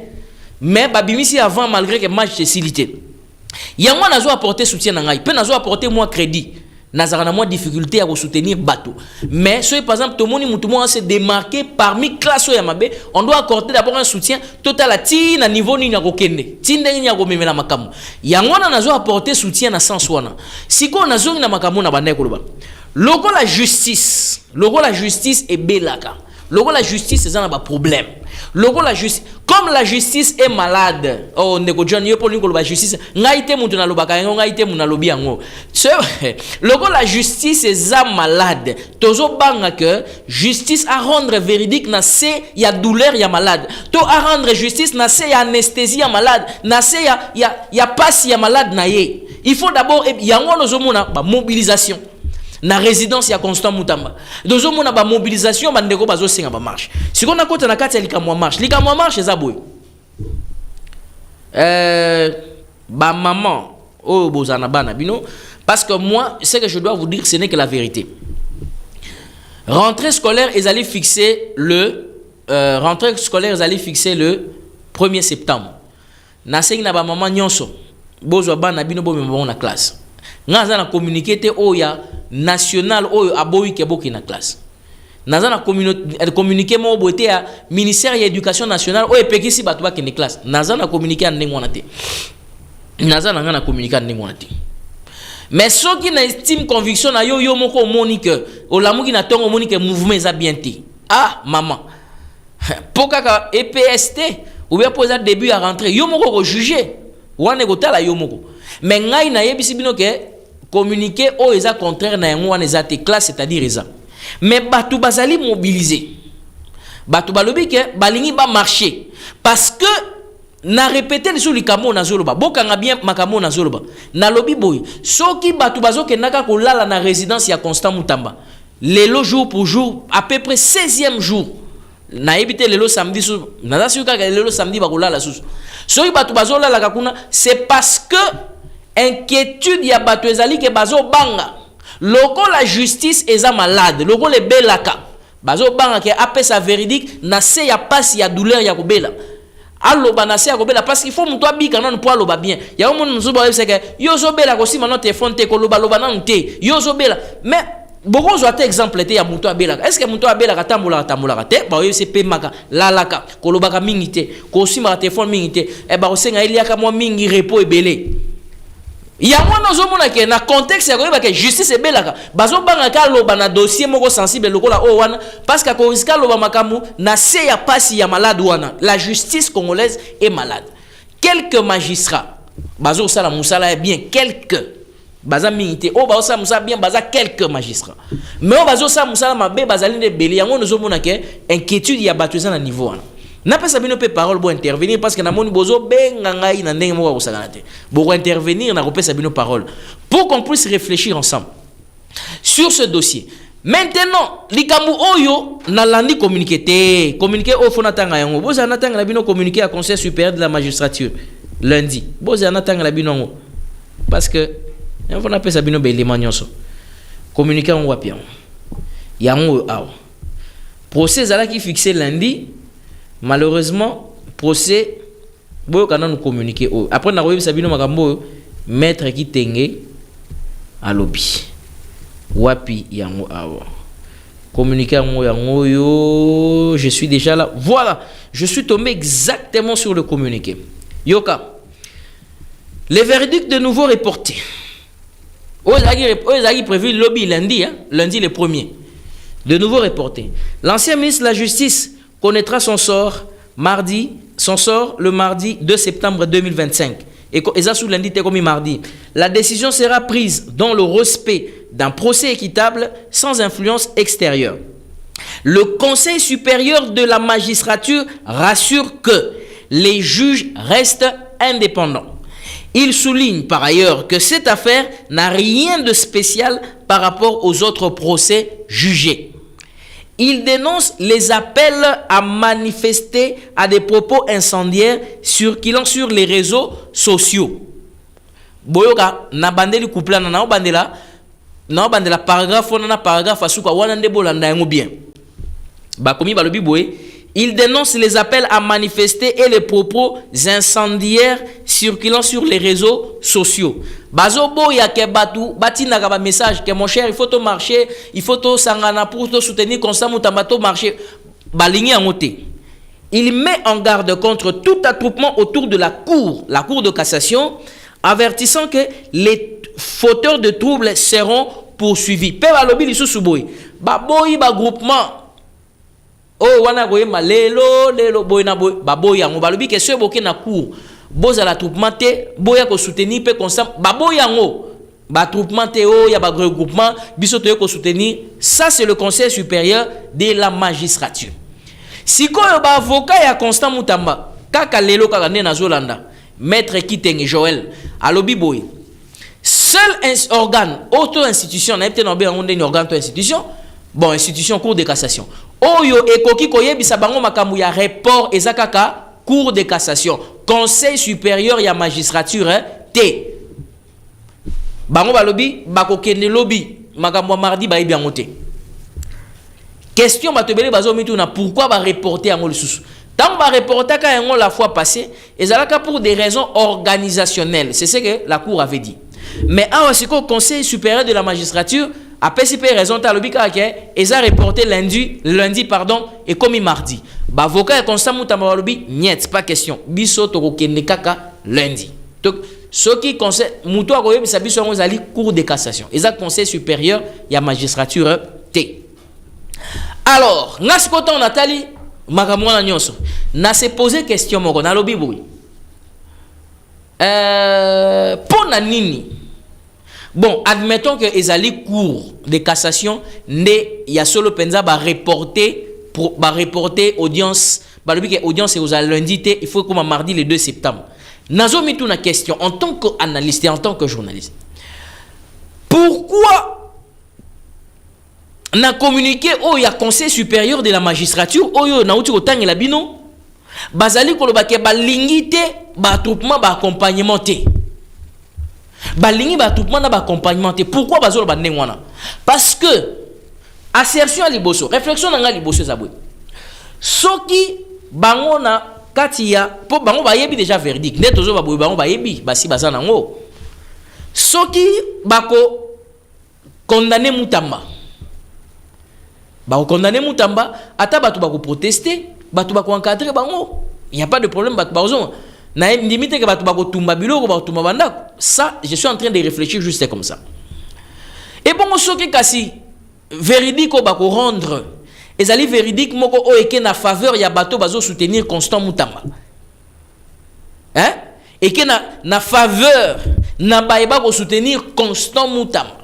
mais babimisi avant malgré que match facilité. Yango nazo apporter soutien na ngai, pe nazo apporter moi crédit. Nazara na moi difficulté à soutenir bateau. Mais si par exemple tout le monde se démarquer parmi classe ya mabe, on doit accorder d'abord un soutien total à ti na niveau ni na kokende. Ti ndenge ni ko memela makamu. Yango nazo apporter soutien na sens wana. Siko nazo na makamu na bandeko loba. Logo la justice est belaka. Logo la justice c'est un problème. Logo la justice, comme la justice est malade. Oh ndeko John yo poli ko la justice, ngaite mutu na lobaka yango ngaite mu na lobi yango. Logo la justice est malade. Tozo banga que justice à rendre véridique na se ya douleur ya malade. To à rendre justice na se ya anesthésie ya malade, na se ya passe ya malade na ye. Il faut d'abord yango nozomona ba mobilisation. Na résidence ya Constant Mutamba. Dozo mona ba mobilisation bandeko bazo senga ba marche. Si on a kota na kati ya likamwa marche eza boy. Ba maman oh bozana bana bino parce que moi ce que je dois vous dire ce n'est que la vérité. Rentrée scolaire ils allaient fixer le 1er septembre. Na sengi na ba maman nyonso bozwa bana bino bo memba na classe. Ngaza na communiquer te oya national oyo aboyi ke boki na classe. Naza na communiquer mo bote ya ministère ya éducation nationale oyo pekisi batu ba kene classe. Naza na communiquer ndenge wana te. Naza na communiquer ndenge wana te. Mais ceux qui na estime conviction na yo moko monique olamuki na tongo monique mouvement eza bien te. Ah maman. Pokaka EPST ou bien poser début à rentrer yo moko ko juger. Wana ko tala yo moko. Mais ngai na yebisi bino ke communiquer o eza contraire na yango wana eza te classe c'est-à-dire eza. Mais batu bazali mobiliser. Batu balobi ke balingi ba marcher parce que na répéter les likamo na zoloba. Bokanga bien makamo na zoloba. Na lobi boy. Soki batu bazoke naka ko lala na résidence ya Constant Mutamba. Lelo jour pour jour à peu près 16e jour. Na ebité lelo samedi sou. Na suka lelo samedi ba ko lala sou. Soki batu bazola la kakuna c'est parce que inquiétude ya bato ezali ke bazo banga loko la justice eza malade loko le belaka bazo banga ke apesa véridique na se ya passe ya douleur ya kobela aloba na se ya kobela parce qu'il faut muto abika non po aloba bien ya omo nzo ba se ke yo zo bela ko sima no téléphone te ko loba loba na te yo zo bela mais boko zo ate exemple te ya muto abela est-ce que muto abela katambola te ba yo se pe maka lalaka ko loba ka mingi te ko sima téléphone mingi te e ba ko senga iliaka mo mingi repos ebele. Yango nazomona ke na contexte ya koyeba ke justice ebelaka bazo banga ka loba na dossier moko sensible lokola o wana parce que ko riska loba makamu na se ya pasi ya malade wana la justice congolaise est malade. Quelques magistrats bazo sala musala bien quelques baza minité o bazo sala musala bien baza quelques magistrats mais o bazo sala musala mabe bazali de beli yango nazomona ke inquiétude ya bato na niveau wana. N'a pas sabino pe parole pour intervenir parce que na moni bozo benga ngai na ndenge moko kosala te. Pour intervenir na repé sabino parole pour qu'on puisse réfléchir ensemble sur ce dossier. Maintenant, likambu oyo na landi communiquer au fona tanga yango. Boza na tanga la bino communiquer à conseil supérieur de la magistrature lundi. Boza na tanga la bino parce que on fona pe sabino be élément nyonso. Communiquer on wapi yango. Yango aw. Procès ala qui fixé lundi. Malheureusement, procès, boyo kana nous communiquer. Après, on a revu Sabino Makambo, maître qui tenge à lobby. Wapi yango awa. Communiquer yango yo, je suis déjà là. Voilà, je suis tombé exactement sur le communiqué. Yoka, les verdicts de nouveau reportés. Ozagi prévu lobby lundi, lundi le 1er. De nouveau reporté. L'ancien ministre de la Justice connaîtra son sort le mardi 2 septembre 2025. Et ça sous lundi comme mardi. La décision sera prise dans le respect d'un procès équitable sans influence extérieure. Le Conseil supérieur de la magistrature rassure que les juges restent indépendants. Il souligne par ailleurs que cette affaire n'a rien de spécial par rapport aux autres procès jugés. Il dénonce les appels à manifester à des propos incendiaires circulant sur les réseaux sociaux. Boyoka na bandeli couple na bandela paragraphe asuka wana nde bolanda yango bien. Bakomi balobi boye Il dénonce les appels à manifester et les propos incendiaires circulant sur les réseaux sociaux. Bazobo ya ke batu batina ka ba message que mon cher il faut te marcher, il faut te sangana pour te soutenir constamment to marcher balingi angote. Il met en garde contre tout attroupement autour de la cour de cassation, avertissant que les fauteurs de troubles seront poursuivis. Pe balobi lisusu boy. Ba boy ba groupement oh wana goye lelo boy na boy baboy yango balobi ke ceux boke na cour boza la troupement te boya ko soutenir pe constant baboy yango ba troupement te oh ya ba regroupement biso to ko soutenir. Ça c'est le conseil supérieur de la magistrature. Sikoyo ba avocat ya Constant Mutamba kaka lelo kaka ne na Zolanda maître Kitenge Joël alobi boy seul organe auto institution na ete no be ngonde ni organe to institution bon institution cour de cassation oyo ekoki koyebisa bango makambo ya report ezakaka cour de cassation conseil supérieur ya magistrature te bango balobi bakokende lobi makambo mardi ba yebi te question batobele bazo mituna pourquoi ba reporter yango lisusu tant ba reporter ka yango la fois passée ezalaka pour des raisons organisationnelles, c'est ce que la cour avait dit. Mais awa siko conseil supérieur de la magistrature a PCP raison ta lobika ke eza reporté lundi pardon et comme mardi. Ba avocat Constant Mutamba lobi niet pas question. Biso to kende kaka lundi. Donc ce qui conseil muto akoyebisa biso ngo zali cour de cassation. Eza conseil supérieur ya magistrature T. Alors, ngasiko to Nathalie makamwana nyonso. Na se poser question moko na lobi boy. Pona nini? Bon, admettons que ezali cour de cassation ne ya solo penza ba reporter audience ba lobi que audience est lundi te il faut comme mardi le 2 septembre. Nazo mitu na question en tant qu'analyste et en tant que journaliste. Pourquoi na communiqué au ya conseil supérieur de la magistrature oyo na uti kotangela bino bazali koloba ke balingi te ba attroupement ba accompagnement te balingi ba attroupement na ba accompagnement te pourquoi bazolo ba ndengwana parce que assertion à liboso réflexion na nga liboso zabwe soki bango na katia po bango ba yebi déjà verdict net ozo ba boy bango ba yebi basi bazana ngo soki bako condamner Mutamba ba condamner Mutamba ata batu bako protester batu bako encadrer bango il y a pas de problème batu bazo na limite que batu bako tumba biloko bako tumba banda ça je suis en train de réfléchir juste comme ça et bon soki kasi véridique bako rendre ezali véridique moko o eke na faveur ya bato bazo soutenir Constant Mutamba hein et que na faveur na baeba ko soutenir Constant Mutamba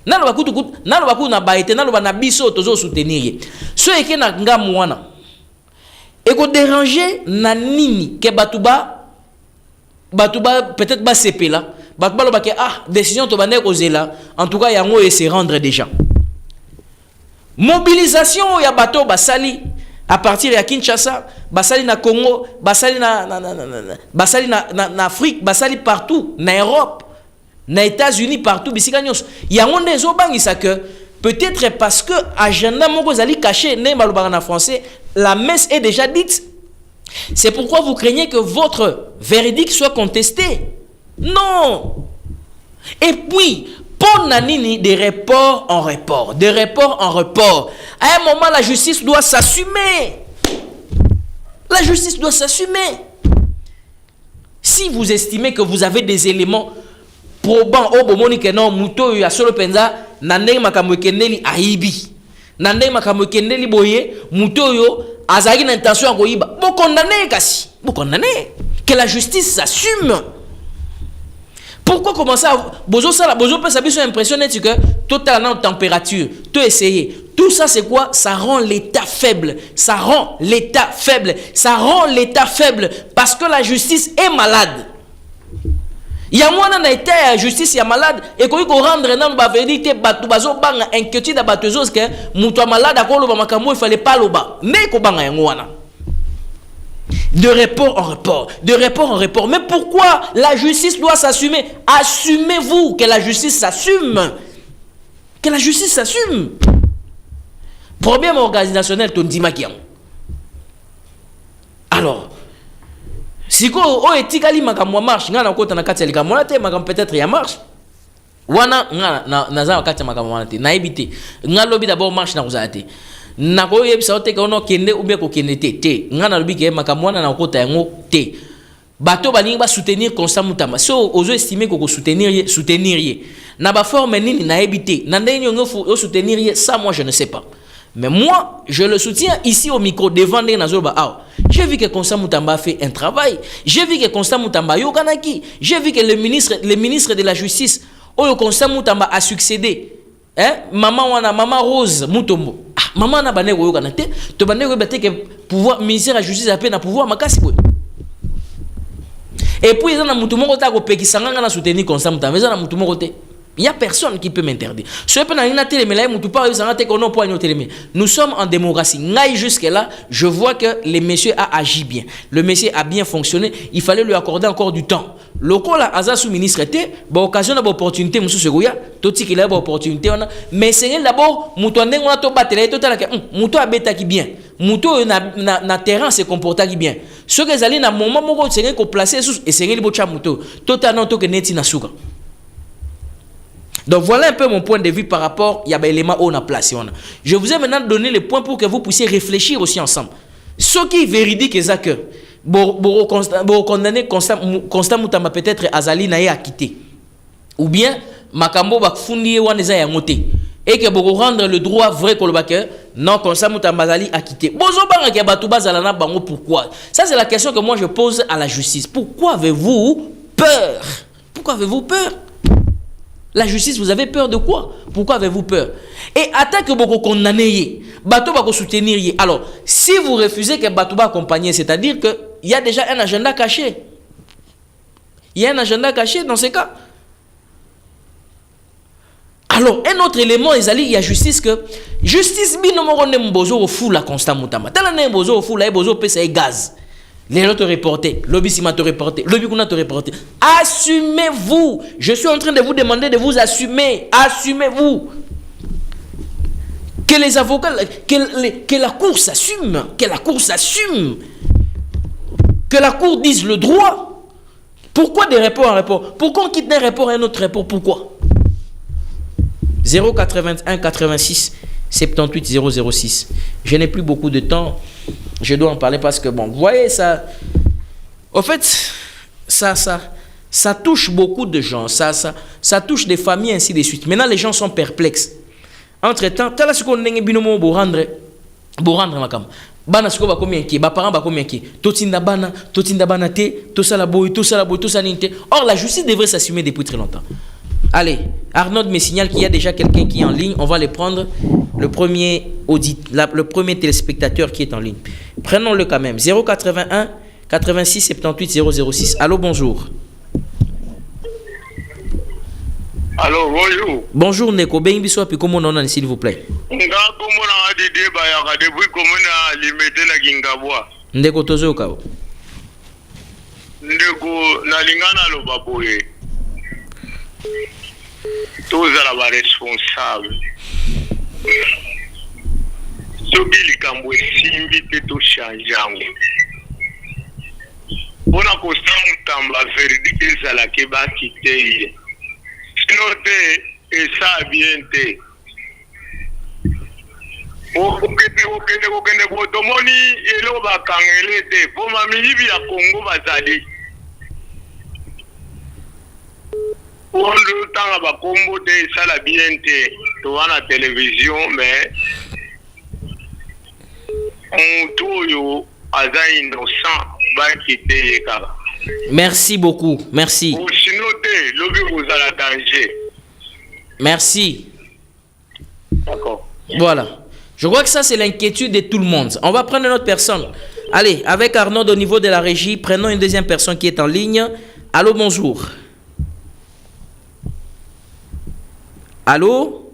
nalo bakutu nalo baku na baete nalo na biso tozo soutenir so eke na ngamu wana eko déranger na nini ke batuba peut-être ba sepela batuba lo ba ke décision to bane ko zela en tout cas yango et se rendre déjà mobilisation ya bato basali à partir ya Kinshasa basali na Congo basali na Afrique basali partout na Europe na États-Unis partout bisika nyos yango ndezo bangisa que peut-être parce que agenda moko zali caché ne malobaka na français la messe est déjà dite. C'est pourquoi vous craignez que votre verdict soit contesté. Non. Et puis pour nanini de report en report, de report en report. À un moment, la justice doit s'assumer. La justice doit s'assumer. Si vous estimez que vous avez des éléments probants, oh bomoni que non, muto ya solo penza, nandeng makambo kendeli aibi, nandeng makambo kendeli boye, muto yo azagi na intention à koyiba. Bon condamné kasi, bon condamné. Que la justice s'assume. Pourquoi commencer à bozo peut s'habiller impressionné que totalement température, tout essayer. Tout ça c'est quoi? Ça rend l'état faible. Ça rend l'état faible. Ça rend l'état faible parce que la justice est malade. Il y a moins d'un état la justice est malade et qu'on rendre dans le verdict batu bazo banga inquiétude à batuzos que muto malade à kolo makambo il fallait pas loba. Mais ko banga yangoana. De report en report, de report en report. Mais pourquoi la justice doit s'assumer? Assumez-vous que la justice s'assume. Que la justice s'assume. Problème organisationnel, ton dimakiam. Alors, si ko o etikali makamwa marche ngana kota na kati ya likamwa te makam peut-être ya marche wana ngana na za kati ya makamwa te na ebité ngalobi d'abord marche na kozate na ko yebisa ote ko no kende ou bien ko kende te ngana lobi ke makamwa na kota yango te bato balingi ba soutenir Constant Mutamba so ozo estimer ko soutenir na ba forme nini na ebité na ndenge ngo soutenir ça moi je ne sais pas. Mais moi, je le soutiens ici au micro devant les Nazoba. J'ai vu que Constant Mutamba a fait un travail. J'ai vu que Constant Mutamba yoganaki. J'ai vu que le ministre de la Justice, Constant Mutamba a succédé. Hein? Maman Rose Mutombo. Maman na bané yoganate. To bané yoganate que pouvoir ministère de la Justice a peine à pouvoir makasi. Et puis ils ont Mutombo kota ko pekisanga na soutenir Constant Mutamba. Ils ont Mutombo kote. Il n'y a personne qui peut m'interdire. Nous sommes en démocratie. Jusque-là, je vois que le monsieur a agi bien. Le monsieur a bien fonctionné. Il fallait lui accorder encore du temps. Le cas là, Aza sous-ministre était, occasion d'avoir opportunité, monsieur Seguya, tout ce qu'il a opportunité, mais c'est d'abord, Moutouane, on a tout battu, Moutou a bêta qui bien. Moutou na terrain se comporta qui bien. Ce que Zali, na moment où c'est qu'on place, et c'est qu'il y a Moutou. Tout à n'importe que Neti Nasuka. Donc voilà un peu mon point de vue par rapport à l'élément où on a placé. Je vous ai maintenant donné les points pour que vous puissiez réfléchir aussi ensemble. Ce qui est véridique, c'est que condamner Constant Mutamba peut-être Azali Naye a quitté. Ou bien Makambo Bakfundi Waneza ya moté. Et que vous rendre le droit vrai que le non, Constant Mutamba Azali a quitté. Pourquoi? Ça c'est la question que moi je pose à la justice. Pourquoi avez-vous peur? Pourquoi avez-vous peur? La justice, vous avez peur de quoi? Pourquoi avez-vous peur? Et attaque que vous condamnez, bateau va vous soutenir. Alors, si vous refusez que bateau va accompagner, c'est-à-dire qu'il y a déjà un agenda caché. Il y a un agenda caché dans ces cas. Alors, un autre élément, il y a justice que justice, binomorone mbozo au fou la Constant Mutamba. Talane mbozo au fou la mbozo pèse gaz. Les autres reportés, l'obissima te reporté, l'obicuna te reporté. Assumez-vous. Je suis en train de vous demander de vous assumer. Assumez-vous. Que les avocats, que la cour s'assume. Que la cour s'assume. Que la cour dise le droit. Pourquoi des rapports en rapport? Pourquoi on quitte un rapport à un autre rapport? Pourquoi? 081 86 78 006. Je n'ai plus beaucoup de temps. Je dois en parler parce que, bon, vous voyez, ça... En fait, ça touche beaucoup de gens. Ça touche des familles, ainsi de suite. Maintenant, les gens sont perplexes. Entre-temps, tu as ce qu'on a dit, pour rendre ma cam. Bana siko ba komi inquiet, ba parents ba komi inquiet. Totinda bana te, to sala boy, to sa ninte. Or, la justice devrait s'assumer depuis très longtemps. Allez, Arnaud me signale qu'il y a déjà quelqu'un qui est en ligne. On va les prendre. Le premier téléspectateur qui est en ligne. Prenons-le quand même. 081 86 78 006. Allô, bonjour. Allô, bonjour. Bonjour, Neko. Ben bisou puis comment on en s'il vous plaît. Ndeko tozo kao. Ndeko nalingana lo baboye. Tozala ba responsable. Soki likambo esimbi te tochangeango. Mpona Constant Mutamba verdict ezalaki bakite ye. Sino te esa bien te. Okende botomoni elo bakangele te. Po mamiyibi ya Congo bazali. Ondo tanga bakombo te esala bien te. Toa na télévision mais Moutou aza innocent bakite ye kaka. Merci beaucoup, merci. Sinon te lobi kozala danger. Merci. D'accord. Voilà. Je crois que ça c'est l'inquiétude de tout le monde. On va prendre une autre personne. Allez, avec Arnaud au niveau de la régie, prenons une deuxième personne qui est en ligne. Allô, bonjour. Allô?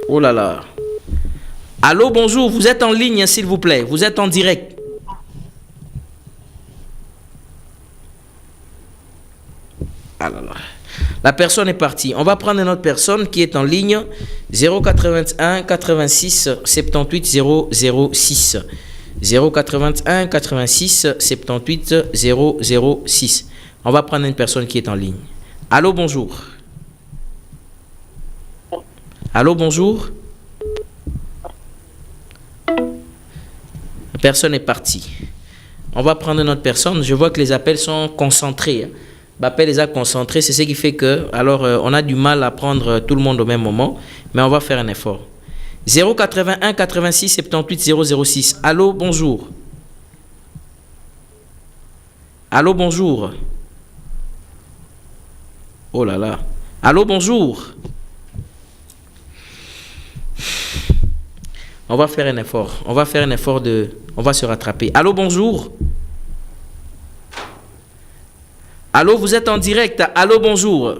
Oh là là. Allô, bonjour, vous êtes en ligne, s'il vous plaît. Vous êtes en direct. Ah là là. La personne est partie. On va prendre une autre personne qui est en ligne. 081 86 78 006. 081 86 78 006. On va prendre une personne qui est en ligne. Allô, bonjour. Allô, bonjour. La personne est partie. On va prendre une autre personne. Je vois que les appels sont concentrés. L'appel les a concentrés, c'est ce qui fait que, alors, on a du mal à prendre tout le monde au même moment, mais on va faire un effort. 081 86 78 006. Allô, bonjour. Allô, bonjour. Oh là là. Allô, bonjour. On va faire un effort. On va faire un effort de... On va se rattraper. Allô, bonjour. Allô, vous êtes en direct. Allô, bonjour.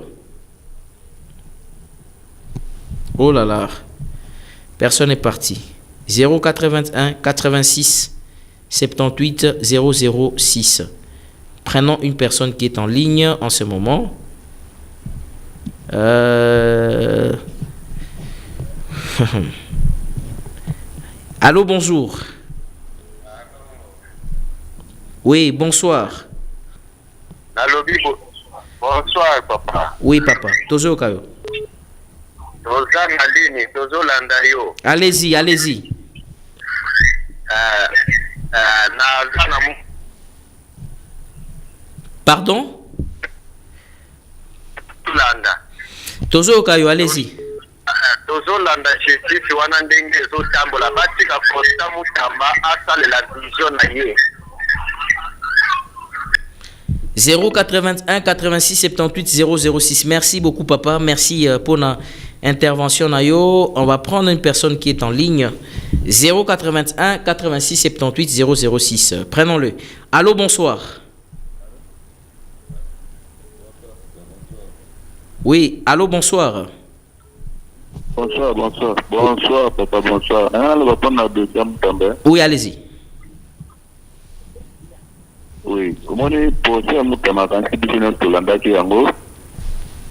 Oh là là. Personne n'est parti. 081 86 78 006. Prenons une personne qui est en ligne en ce moment. Allô, bonjour. Oui, bonsoir. Allô, bonsoir, papa. Oui, papa. Tozo Kayo. Allez-y, allez-y. Pardon? Tozo Kayo, allez-y. Tozolanda justice wana ndenge ezotambola batika Costa Mutamba asalela vision na ye. 081 86 78 006. Merci beaucoup, papa. Merci pour notre intervention. On va prendre une personne qui est en ligne. 081 86 78 006. Prenons-le. Allô, bonsoir. Oui, allô, bonsoir. Bonsoir, bonsoir. Bonsoir, papa, bonsoir. On va prendre la deuxième tombée. Oui, allez-y. Oui, comment on est posé à Moutama quand il dit que l'anda qui est en haut,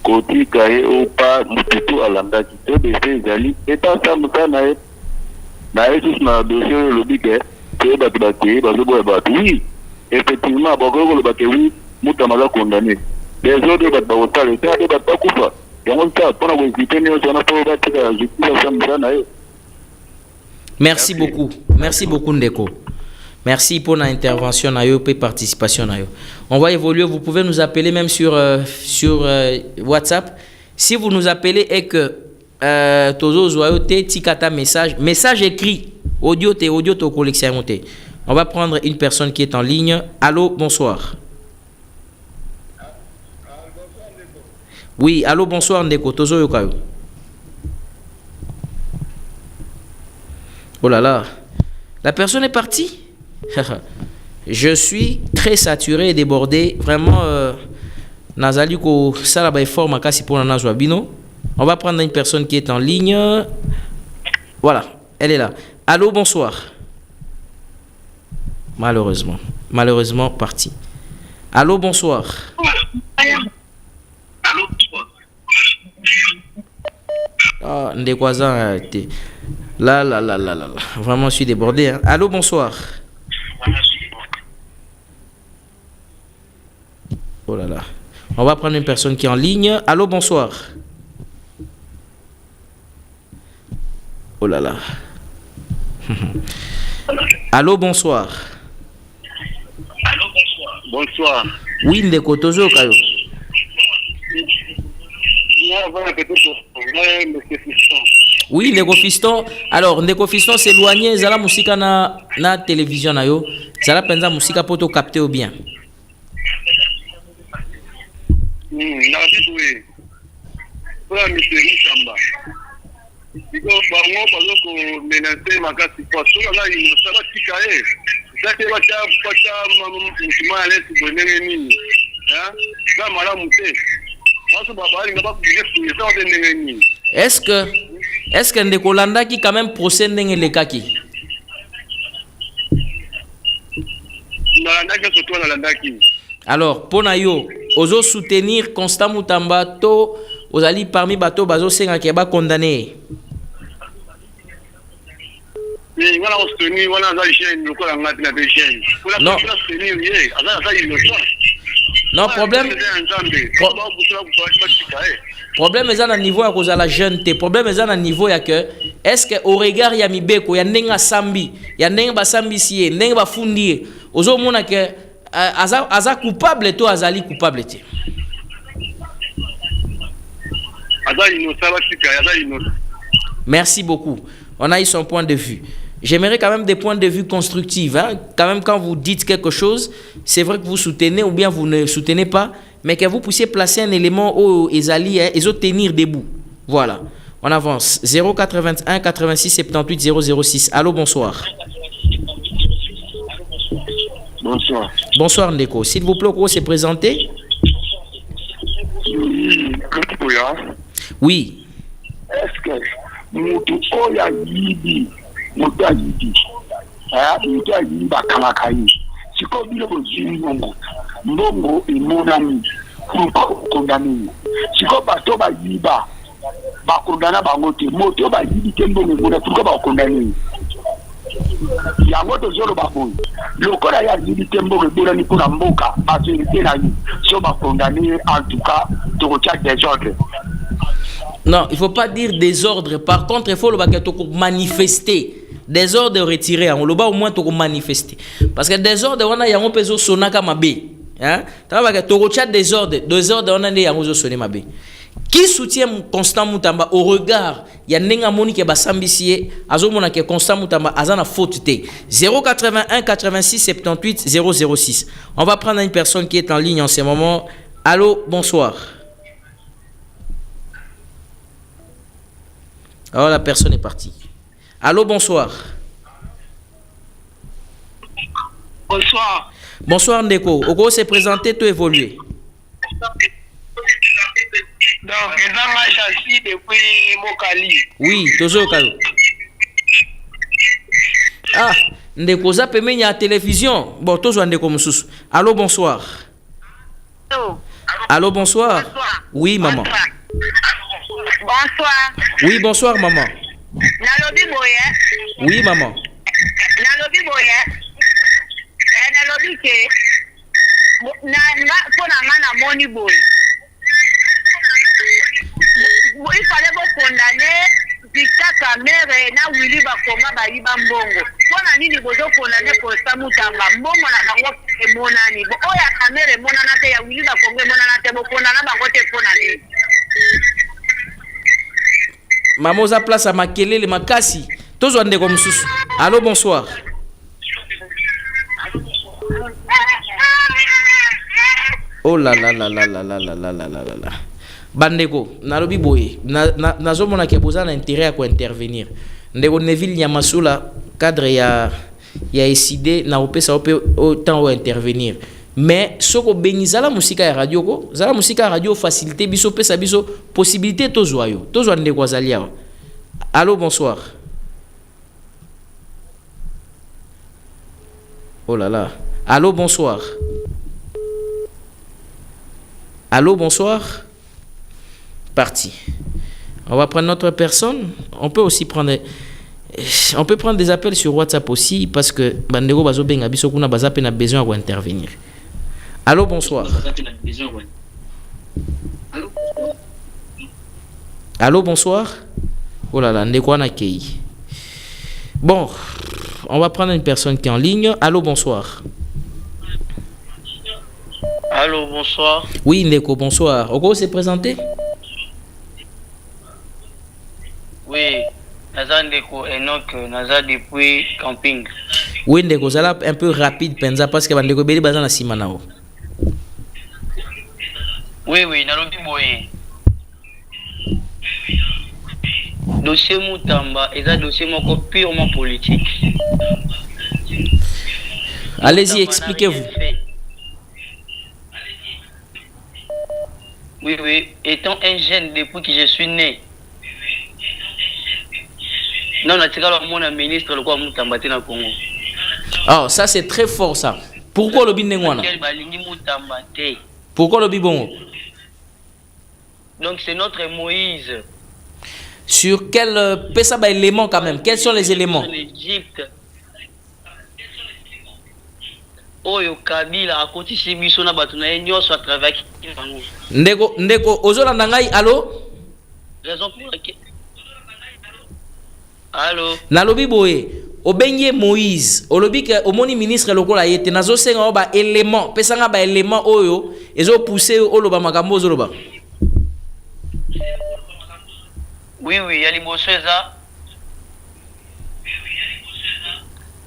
côté cahier ou pas, tout à l'anda qui te baisse, Zali, et tant ça, Moutana, n'a juste ma dossier le biquet, c'est battu, oui, effectivement, bon, le baquet, oui, Moutama l'a condamné. Les autres battent au tal, et ça, ils battent pas coupa. Merci beaucoup. Merci beaucoup, Ndeko. Merci pour l'intervention et participation. On va évoluer. Vous pouvez nous appeler même sur WhatsApp. Si vous nous appelez et que Tozo Zoyote Tikata message écrit, audio to collection. On va prendre une personne qui est en ligne. Allô, bonsoir. Oui, allô, bonsoir, Ndeko. Tozo Yokayo. Oh là là. La personne est partie. Je suis très saturé et débordé. Vraiment, Nazaliko Salabay forme Makasi pour Nazwabino. On va prendre une personne qui est en ligne. Voilà, elle est là. Allô, bonsoir. Malheureusement, parti. Allô, bonsoir. Ah, Ndekwaza, là. Vraiment, je suis débordé. Hein. Allô, bonsoir. Oh là là. On va prendre une personne qui est en ligne. Allô, bonsoir. Oh là là. Allô, bonsoir. Bonsoir. Oui, Ndeko Tozo Kayo. Oui, Ndeko Fiston. Alors, Ndeko Fiston s'éloigner. Zala musika na télévision na yo. Zala penza musika poto capter au bien. Est-ce que Ndeko Landa qui quand même procède ndenge le kaki? Alors, pona yo, ozo soutenir Constant Mutamba to ozali parmi bato bazo senga ke ba condamné. Mais voilà on soutenir voilà za chaîne le kola ngati na de chaîne. Non. Soutenir yé, ça innocent. Non, problème est à niveau à cause de la jeune. Problème est à niveau à que est-ce que au regard ya mibeko ya nenga sambi ya nenga basambi sié nenga bafundi ozo mona que aza coupable to azali coupable te. Merci beaucoup. On a eu son point de vue. J'aimerais quand même des points de vue constructifs. Hein? Quand même, quand vous dites quelque chose, c'est vrai que vous soutenez ou bien vous ne soutenez pas, mais que vous puissiez placer un élément au Ezali et tenir debout. Voilà. On avance. 081 86 78 006. Allô, bonsoir. Bonsoir. Bonsoir, Ndeko. S'il vous plaît, vous s'est présenté? Oui. Est-ce que Moutou Oya Yibi Moutou Yibi Moutou Yibi Bakalakayi Siko Bilo Zimbongo Mbongo et Monami Pourquoi condamné Siko Bato Yiba Bakondana Bangote Moto Yibi Kembongo pourquoi condamné Yango Zoro Baboy Lokola ya Yibi Kembongo Bolani pour Mboka Bazérité Nani So condamné en tout cas de recherche des ordres. Non, il ne faut pas dire désordre. Par contre, il faut le manifester. Désordre retiré. On le au moins manifester. Parce que désordre, on a un peu de sonaka mabé. Hein? Désordre, on a un peu de sonaka mabé. Qui soutient Constant Mutamba au regard? Il y a un moni qui est basambisier. Azomona qui est Constant Mutamba. Azana faute T. 081 86 78 006. On va prendre une personne qui est en ligne en ce moment. Allô, bonsoir. Alors la personne est partie. Allô, bonsoir. Bonsoir. Bonsoir Ndeko. Oko s'est présenté, tout évolué. Donc, il a chassis depuis Mokali. Oui, toujours Kalo. Ah, Ndeko, ça peut mener à la télévision. Bon, toujours Ndeko Moussous. Allô, bonsoir. Allô. Allô, bonsoir. Bonsoir. Oui, maman. Bonsoir. Oui, bonsoir, maman. Nalobi boye. Oui, maman. Nalobi boye. Nalobi ke. Pona ngana moni boye. Il fallait vous condamner Victor Kamere na Willy Bakonga bayiba mbongo. Pona nini bozo condamner Constant Mutamba mbongo na bango emonani. Oya Kamere monana te ya Willy Bakonga monana te bo condamner bango te pona nini. Maman za place à Makelele Makasi. Toujours Ndeko Moussous. Allô, bonsoir. Oh là là là là là là là là là là là. Bandeko, nalobi boye. Nazomona ke boza na intérêt à ko intervenir. Ndeko Neville Nyamasula cadre ya décidé na opesa autant ou intervenir. Mais soko benizala musika ya radio ko, zala musika radio facilité biso pesa biso possibilité tozoyo. Tozo Ndeko Zalia. Allô, bonsoir. Oh là là. Allô, bonsoir. Allô, bonsoir. Parti. On va prendre notre personne. On peut aussi prendre des appels sur WhatsApp aussi parce que bandego bazo benga biso kuna bazape na besoin d'intervenir. Allô, bonsoir. Allô, bonsoir. Oh là là, ndeko na kei. Bon, on va prendre une personne qui est en ligne. Allô, bonsoir. Allô, bonsoir. Oui, Ndeko, bonsoir. Oko s'est présenté? Oui, Naza Ndeko Enoch, Naza depuis camping. Oui, Ndeko, ça là un peu rapide, penza, parce que Ndeko Beli Bazan a Simanao. Oui, Nalobi Boye. Dossier Mutamba est un dossier purement politique. Allez-y, expliquez-vous. Oui, étant un jeune depuis que je suis né. Non, mon ministre, le quoi Mutamba na Congo. Oh, ça c'est très fort ça. Pourquoi le Bindengwana? Pourquoi le bibon? Donc c'est notre Moïse. Sur quel élément quand même? Quels sont les éléments? L'Égypte. Oyo Kabila a continué biso na batu na nyonso à travers bango. Ndeko ozolanda ngai allo? Raison pour laquelle. Allô? Nalobi boye obenye Moïse olobi ke omoni ministre lokola yete nazo senga ba élément pesanga ba élément oyo ezo pousser oloba makambo ozoloba. Oui, il y a les ça.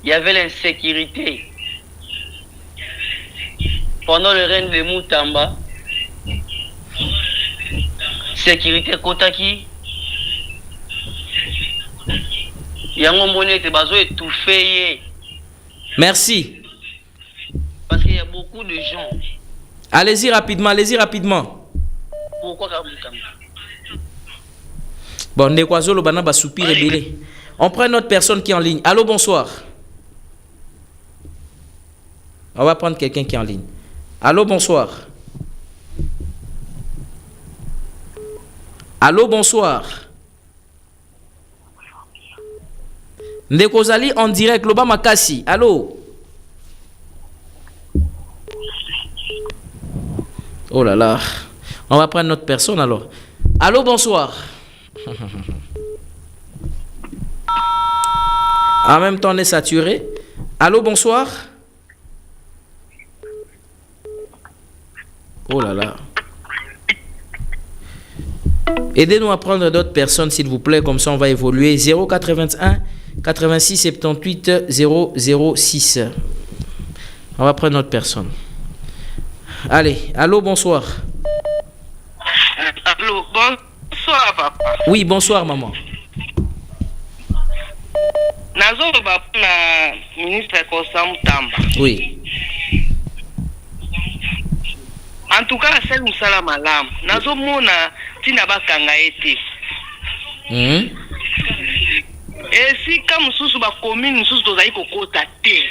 Il y avait l'insécurité. Pendant le règne de Moutamba, sécurité Kotaki, il y a un bonnet qui est étouffé. Merci. Parce qu'il y a beaucoup de gens. Allez-y rapidement. Pourquoi Moutamba? Bon, Ndekwazolo bana ba soupir belé. On prend une autre personne qui est en ligne. Allô, bonsoir. On va prendre quelqu'un qui est en ligne. Allô, bonsoir. Allô, bonsoir. Ndekozali en direct, Loba Makasi. Allô. Oh là là. On va prendre notre personne alors. Allô, bonsoir. En même temps, on est saturé. Allô, bonsoir. Oh là là. Aidez-nous à prendre d'autres personnes, s'il vous plaît. Comme ça, on va évoluer. 081 86 78 006. On va prendre notre personne. Allez, allô, bonsoir. Allô, bonsoir, papa. Oui, bonsoir, maman. Nazo na ministre Kosa Moutamba. Oui. En tout cas, c'est un sala malam. Nazo mona tina bakanga ete. Et si comme susu ba commune susu tozali kokota te.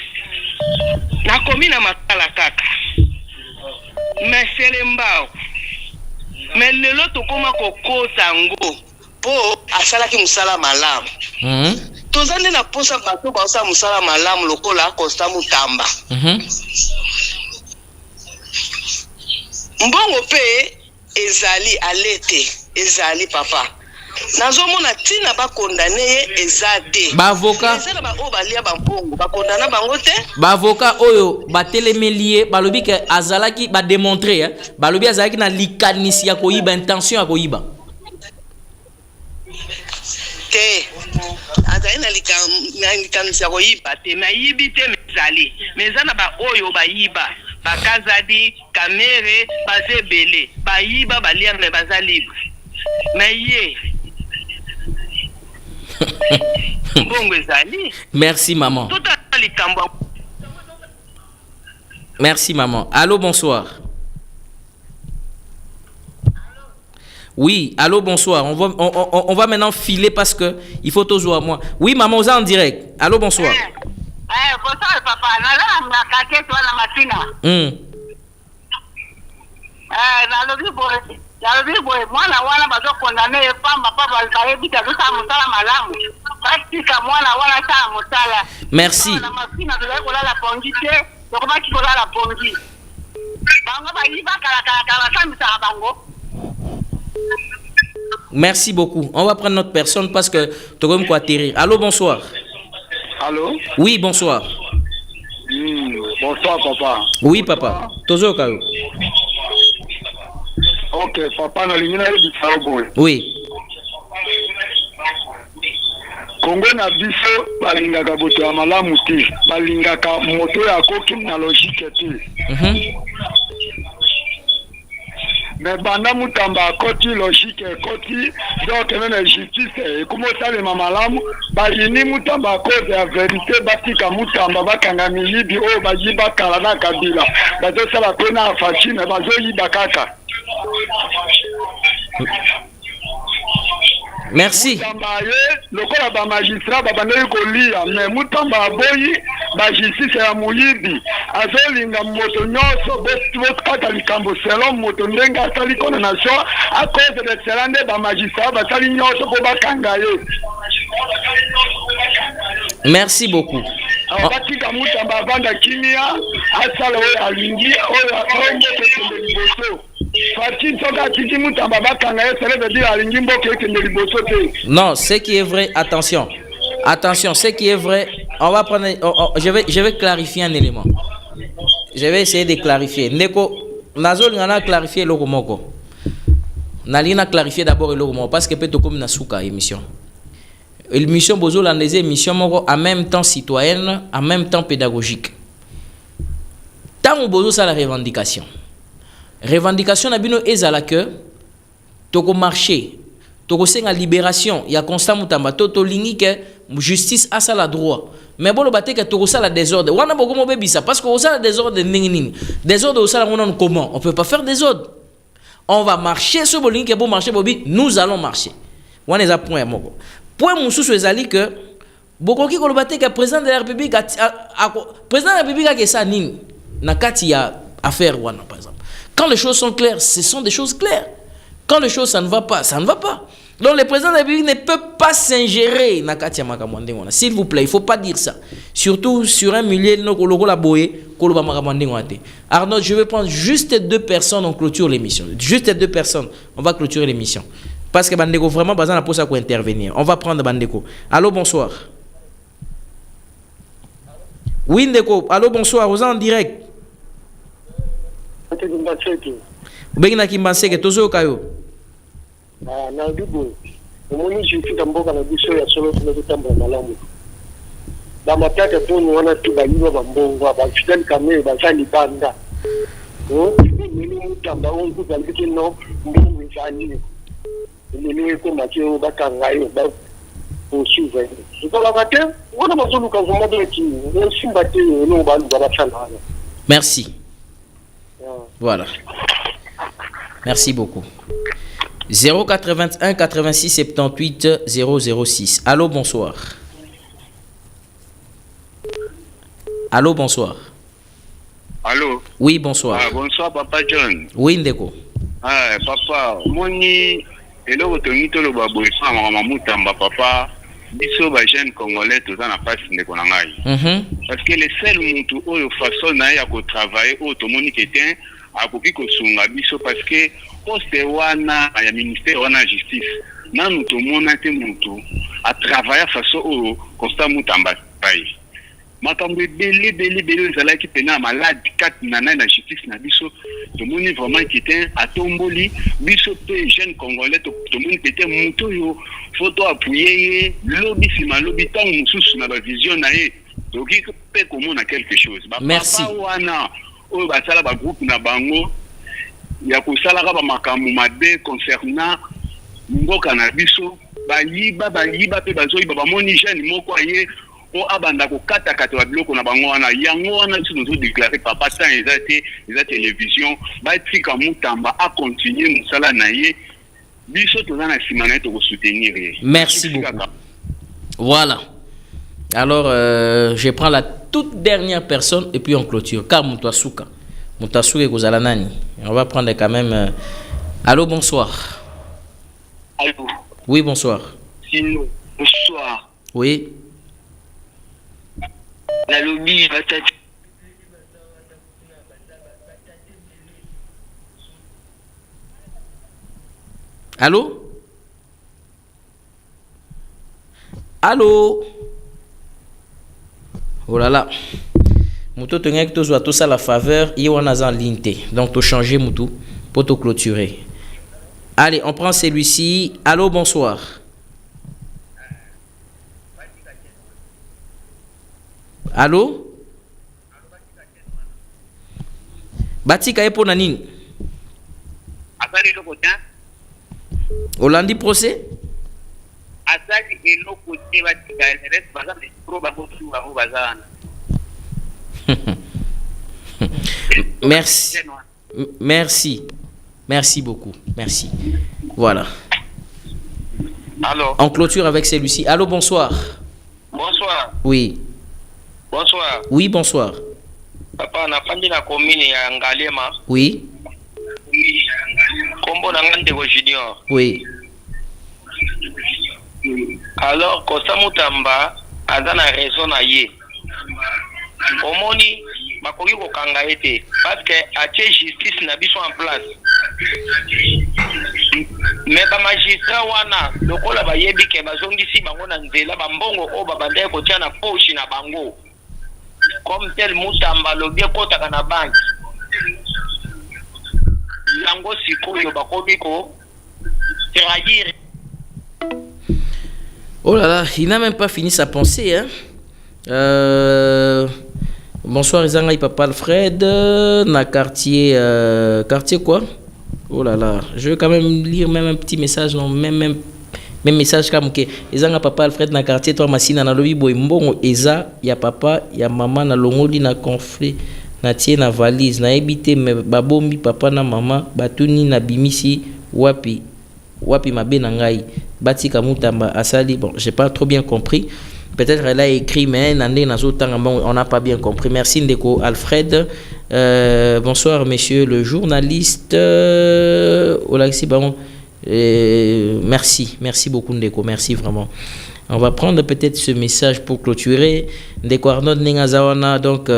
Na commune na makala kaka. Mais c'est l'embao. Mais lelo tokoma kokota ngo. Po asalaki musala malamu. Tozande na posa bato ba musala malamu lokola Kosa Moutamba. Mbongo pe ezali alete ezali papa. Nazomona tina ba condamné ezade. Ba avocat. Ezala ba obalia ba mbongo ba condamné bango te. Ba avocat oyo ba télémélier ba lobi ke azalaki ba démontrer ba lobi azalaki na likanisi ya koyiba intention ya koyiba. Te azali na likanisi ya koyiba te na yibi te mezali. Mezana ba oyo ba yiba. Bakazadi, Kamere, Bazebele, Bayiba, Baliam, Baza libre. Mais ye. Merci, maman. Merci, maman. Allô, bonsoir. Oui, allô, bonsoir. On va maintenant filer parce que il faut toujours à moi. Oui, maman, vous êtes en direct. Allô, bonsoir. Bonsoir papa, nala kake to na matina. Nalobi boy mwana wana bazo condamné pamba papa alibita zo sa musala malamu. Pratika mwana wana sa musala. Merci. Na matina to ko la pongi te, to ko ba ki ko la pongi. Bango ba yiba kala sa misala bango. Merci beaucoup. On va prendre notre personne parce que tu vas me quoi atterrir. Allô, bonsoir. Allô? Oui, bonsoir. Bonsoir, papa. Oui, papa. Tozo Kayo. Ok, papa, na lingina yo bisao boy. Oui. Kongo na biso balingaka boto ya malamu te. Balingaka moto ya koki na logique te. Mais banda Moutamba koti logique koti donc même justice et comment ça les mamalamu balini Moutamba cause la vérité batika Moutamba bakanga milibi o bayiba kala na Kabila bazo sala pena fachi mais bazo yiba kaka. Merci. Moutamba ye lokola ba magistrat ba bandeli kolia mais Moutamba boyi ba justice ya muyibi azolinga moto nyonso bokata likambo selon moto ndenge asali condamnation à cause de cela nde ba magistrat basali nyonso po bakanga ye. Merci beaucoup. Batika mutamba avanda kimia asala oyo alingi oyo mboka ekende liboso. Fati soka tiki mutamba bakanga ye ça veut dire alingi mboka ekende liboso te. Non, ce qui est vrai, attention. Attention, ce qui est vrai, on va prendre je vais clarifier un élément. Je vais essayer de clarifier. Neko Nazol ngana clarifier le moko. Nalina clarifier d'abord le moko parce que peut-être comme na souka émission. L'émission bozo la des émissions moko en même temps citoyenne, en même temps pédagogique. Tant bozo ça la revendication. Revendication na bino ezala que toko marché, toko senga libération, ya constant mutamba toto lingi que justice a ça la droit. Mais bon le baté que toko ça la désordre. Wana boko mo bebisa parce que ça la désordre nini. Désordre ça la on comment? On peut pas faire désordre. On va marcher sur bolingi que bon marcher bobi, nous allons marcher. Wana eza point moko. Point mususu ezali que bokoki ko le baté que président de la République président de la République a que ça nini na kati ya affaire wana par exemple. Quand les choses sont claires, ce sont des choses claires. Quand les choses ça ne va pas, ça ne va pas. Donc le président de la République ne peut pas s'ingérer na kati ya makamande wana. S'il vous plaît, il faut pas dire ça. Surtout sur un milieu no koloko la boye, koloba makamande wana te. Arnaud, je vais prendre juste 2 personnes, on clôture l'émission. Juste 2 personnes, on va clôturer l'émission. Parce que Bandeko vraiment besoin pour ça pour intervenir. On va prendre Bandeko. Allô, bonsoir. Oui, Ndeko. Allô, bonsoir. Vous êtes en direct. Bengina Kimbanseke, tozo kayo. Na dugo. Omoni jifika mboka na biso ya solo tunatamba malamu. Ba matata tonu wana tubaliwa bambongo ba fidel kamere ba sali banda. Mimi mutamba onku balike no mbongo zani. Mimi ko makeo bakangayo ba osuve. Sikola kate, wana mazulu kazuma de ki, simba te no balu ba tsana. Merci. Voilà. Merci beaucoup. 081 86 78 006. Allô, bonsoir. Allô, bonsoir. Allô. Oui, bonsoir. Bonsoir, Papa John. Oui, Ndeko. Papa, moni, eloko tonito lo baboy sama mamutamba papa. Biso ba jeune congolais toza na passe ndeko na ngai. Parce que le seul muntu oyo façon na ya ko travailler au tomoni ketin akoki ko sunga biso parce que poste wana ya ministère wana justice nanu tomona te muntu a travailler façon au constant mutamba pai. Makambo belé zalaki pena malade 4 nana na justice na biso tomoni vraiment ketin atomboli biso pe jeune congolais tomoni ketin muntu yo photo appuyer lobby sima lobby tant mususu na ba vision na ye doki pe komona quelque chose. Merci. Wana oyo basala ba groupe na bango ya kosalaka ba makambo mabe concernant mboka na biso bayiba pe bazoyiba bamoni jeune moko aye o abanda ko kata ba biloko na bango wana yango wana biso nous déclarer papa tant eza télévision ba tika mutamba a continuer musala na ye biso toza na sima na ye to soutenir. Merci beaucoup. Voilà. Alors, je prends la toute dernière personne et puis on clôture. Car Moutasuka et Gozalanani. On va prendre quand même. Allô, bonsoir. Allô. Oui, bonsoir. Sinon, bonsoir. Oui. La lobby, batati. Allô? Allô? Oh là là. Moutou tenait que tout ça la faveur, il y a en ligne. Donc tu changer Moutou pour te clôturer. Allez, on prend celui-ci. Allô, bonsoir. Allô? Batika est pour Nanine. Hollandi procès? Merci. Merci. Merci beaucoup. Merci. Voilà. Alors. On clôture avec celui-ci. Allô, bonsoir. Bonsoir. Oui. Bonsoir. Oui, bonsoir. Papa, na pandi na commune ya Ngalema. Oui. Kombo na Ngandego Junior. Oui. Alors, Kosa Mutamba, aza na raison na ye. Omoni, bakoki kokanga ete. Parce que atie justice na biso en place. Mais ba magistrat wana, lokola bayebi ke bazongisi bango na nzela, bambongo o babandai kotia na poche na bango. Comme tel Mutamba lobi kotaka na banque. Yango sikoyo bakoki ko trahir. Oh là là, il n'a même pas fini sa pensée. Hein? Bonsoir, Izangaï Papa Alfred. Na quartier. Quartier quoi? Oh là là, je vais quand même lire même un petit message. Non, même message comme que Izanga Papa Alfred na quartier. Toi, Massina na lobi boy mbongo. Eza, ya papa, ya maman na longoli na conflit. Na tie na valise. Na ebité, me babombi papa na maman. Batuni na bimisi. Wapi mabe na ngai. Batika Mutamba asali. Bon, j'ai pas trop bien compris. Peut-être elle a écrit, mais on n'a pas bien compris. Merci Ndeko Alfred. Bonsoir, monsieur le journaliste. Olaxi Baron. Merci beaucoup Ndeko. Merci vraiment. On va prendre peut-être ce message pour clôturer. Ndeko Arnold Nengazawana. Donc,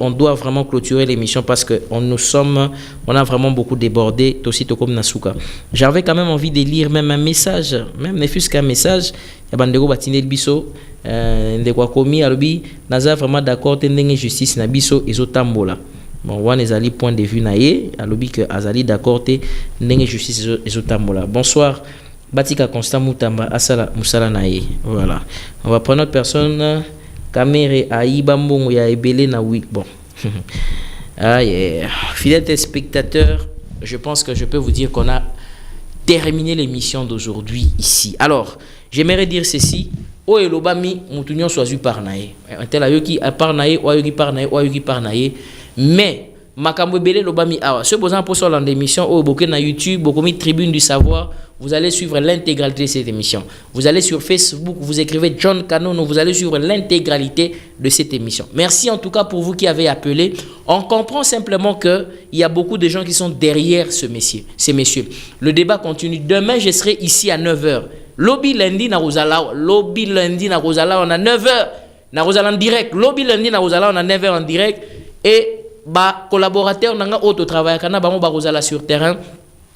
on doit vraiment clôturer l'émission parce que on a vraiment beaucoup débordé. Comme Nasuka. J'avais quand même envie de lire même un message, même ne fût-ce qu'un message. Bandego Batine Biso, Ndeko Komi Alubi, Naza vraiment d'accord, Tendenge justice na Biso, Ezotambola. Bon, on est allé point de vue naïe, Alubi que Azali d'accord, Tendenge justice Ezotambola. Bonsoir. Batika Constant Mutamba Asala Musala Naye. Voilà. On va prendre notre personne. Kamere Aïba Mbongo ya Ebele na oui. Bon. Ah yeah. Fidèles téléspectateurs, je pense que je peux vous dire qu'on a terminé l'émission d'aujourd'hui ici. Alors, j'aimerais dire ceci. O elobami mutunyo soazu par nae. Un tel ayoki par nae, o ayoki par nae, o ayoki par nae. Mais makambo ebele lobami awa. Ce besoin pour sur l'émission au boké na YouTube, bokomi Tribune du Savoir. Vous allez suivre l'intégralité de cette émission. Vous allez sur Facebook, vous écrivez John Kanono, vous allez suivre l'intégralité de cette émission. Merci en tout cas pour vous qui avez appelé. On comprend simplement qu'il y a beaucoup de gens qui sont derrière ces messieurs. Le débat continue. Demain, je serai ici à 9h. Lobby lundi na Rosala, on a 9h. Na Rosala en direct. Lobby lundi na Rosala, on a 9h en direct. Et collaborateurs, on a autre travail. Kana ba Rosala sur terrain.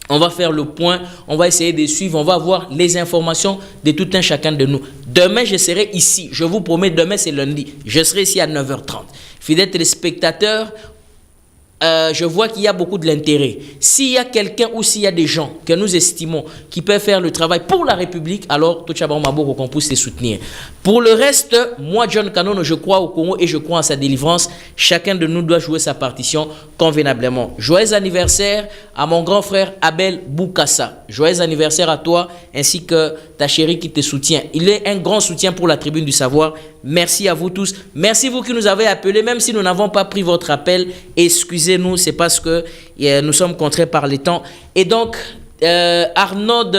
On va faire le point, on va essayer de suivre, on va voir les informations de tout un chacun de nous. Demain, je serai ici. Je vous promets, demain, c'est lundi. Je serai ici à 9h30. Fidèles téléspectateurs, je vois qu'il y a beaucoup de l'intérêt. S'il y a quelqu'un ou s'il y a des gens que nous estimons qui peuvent faire le travail pour la République, alors tout Maboko qu'on puisse les soutenir. Pour le reste, moi, John Kanono, je crois au Congo et je crois en sa délivrance. Chacun de nous doit jouer sa partition convenablement. Joyeux anniversaire à mon grand frère Abel Boukassa. Joyeux anniversaire à toi ainsi que ta chérie qui te soutient. Il est un grand soutien pour la Tribune du Savoir. Merci à vous tous. Merci vous qui nous avez appelés, même si nous n'avons pas pris votre appel. Excusez-nous, c'est parce que nous sommes contraints par les temps. Et donc, Arnaud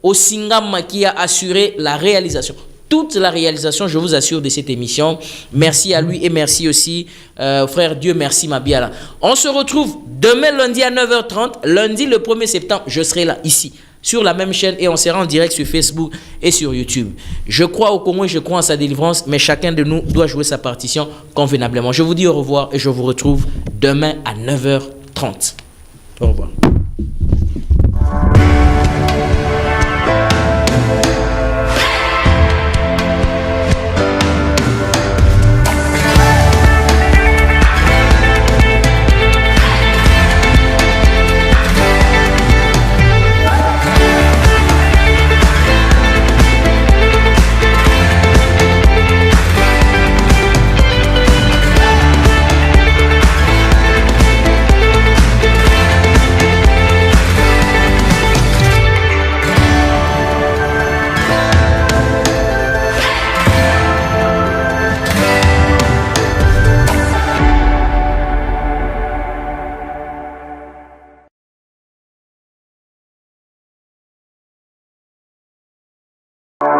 Osingam qui a assuré la réalisation. Toute la réalisation, je vous assure, de cette émission. Merci à lui et merci aussi, frère Dieu, merci Mabiala. On se retrouve demain lundi à 9h30. Lundi le 1er septembre, je serai là, ici, sur la même chaîne et on sera en direct sur Facebook et sur YouTube. Je crois au Congo et je crois en sa délivrance, mais chacun de nous doit jouer sa partition convenablement. Je vous dis au revoir et je vous retrouve demain à 9h30. Au revoir.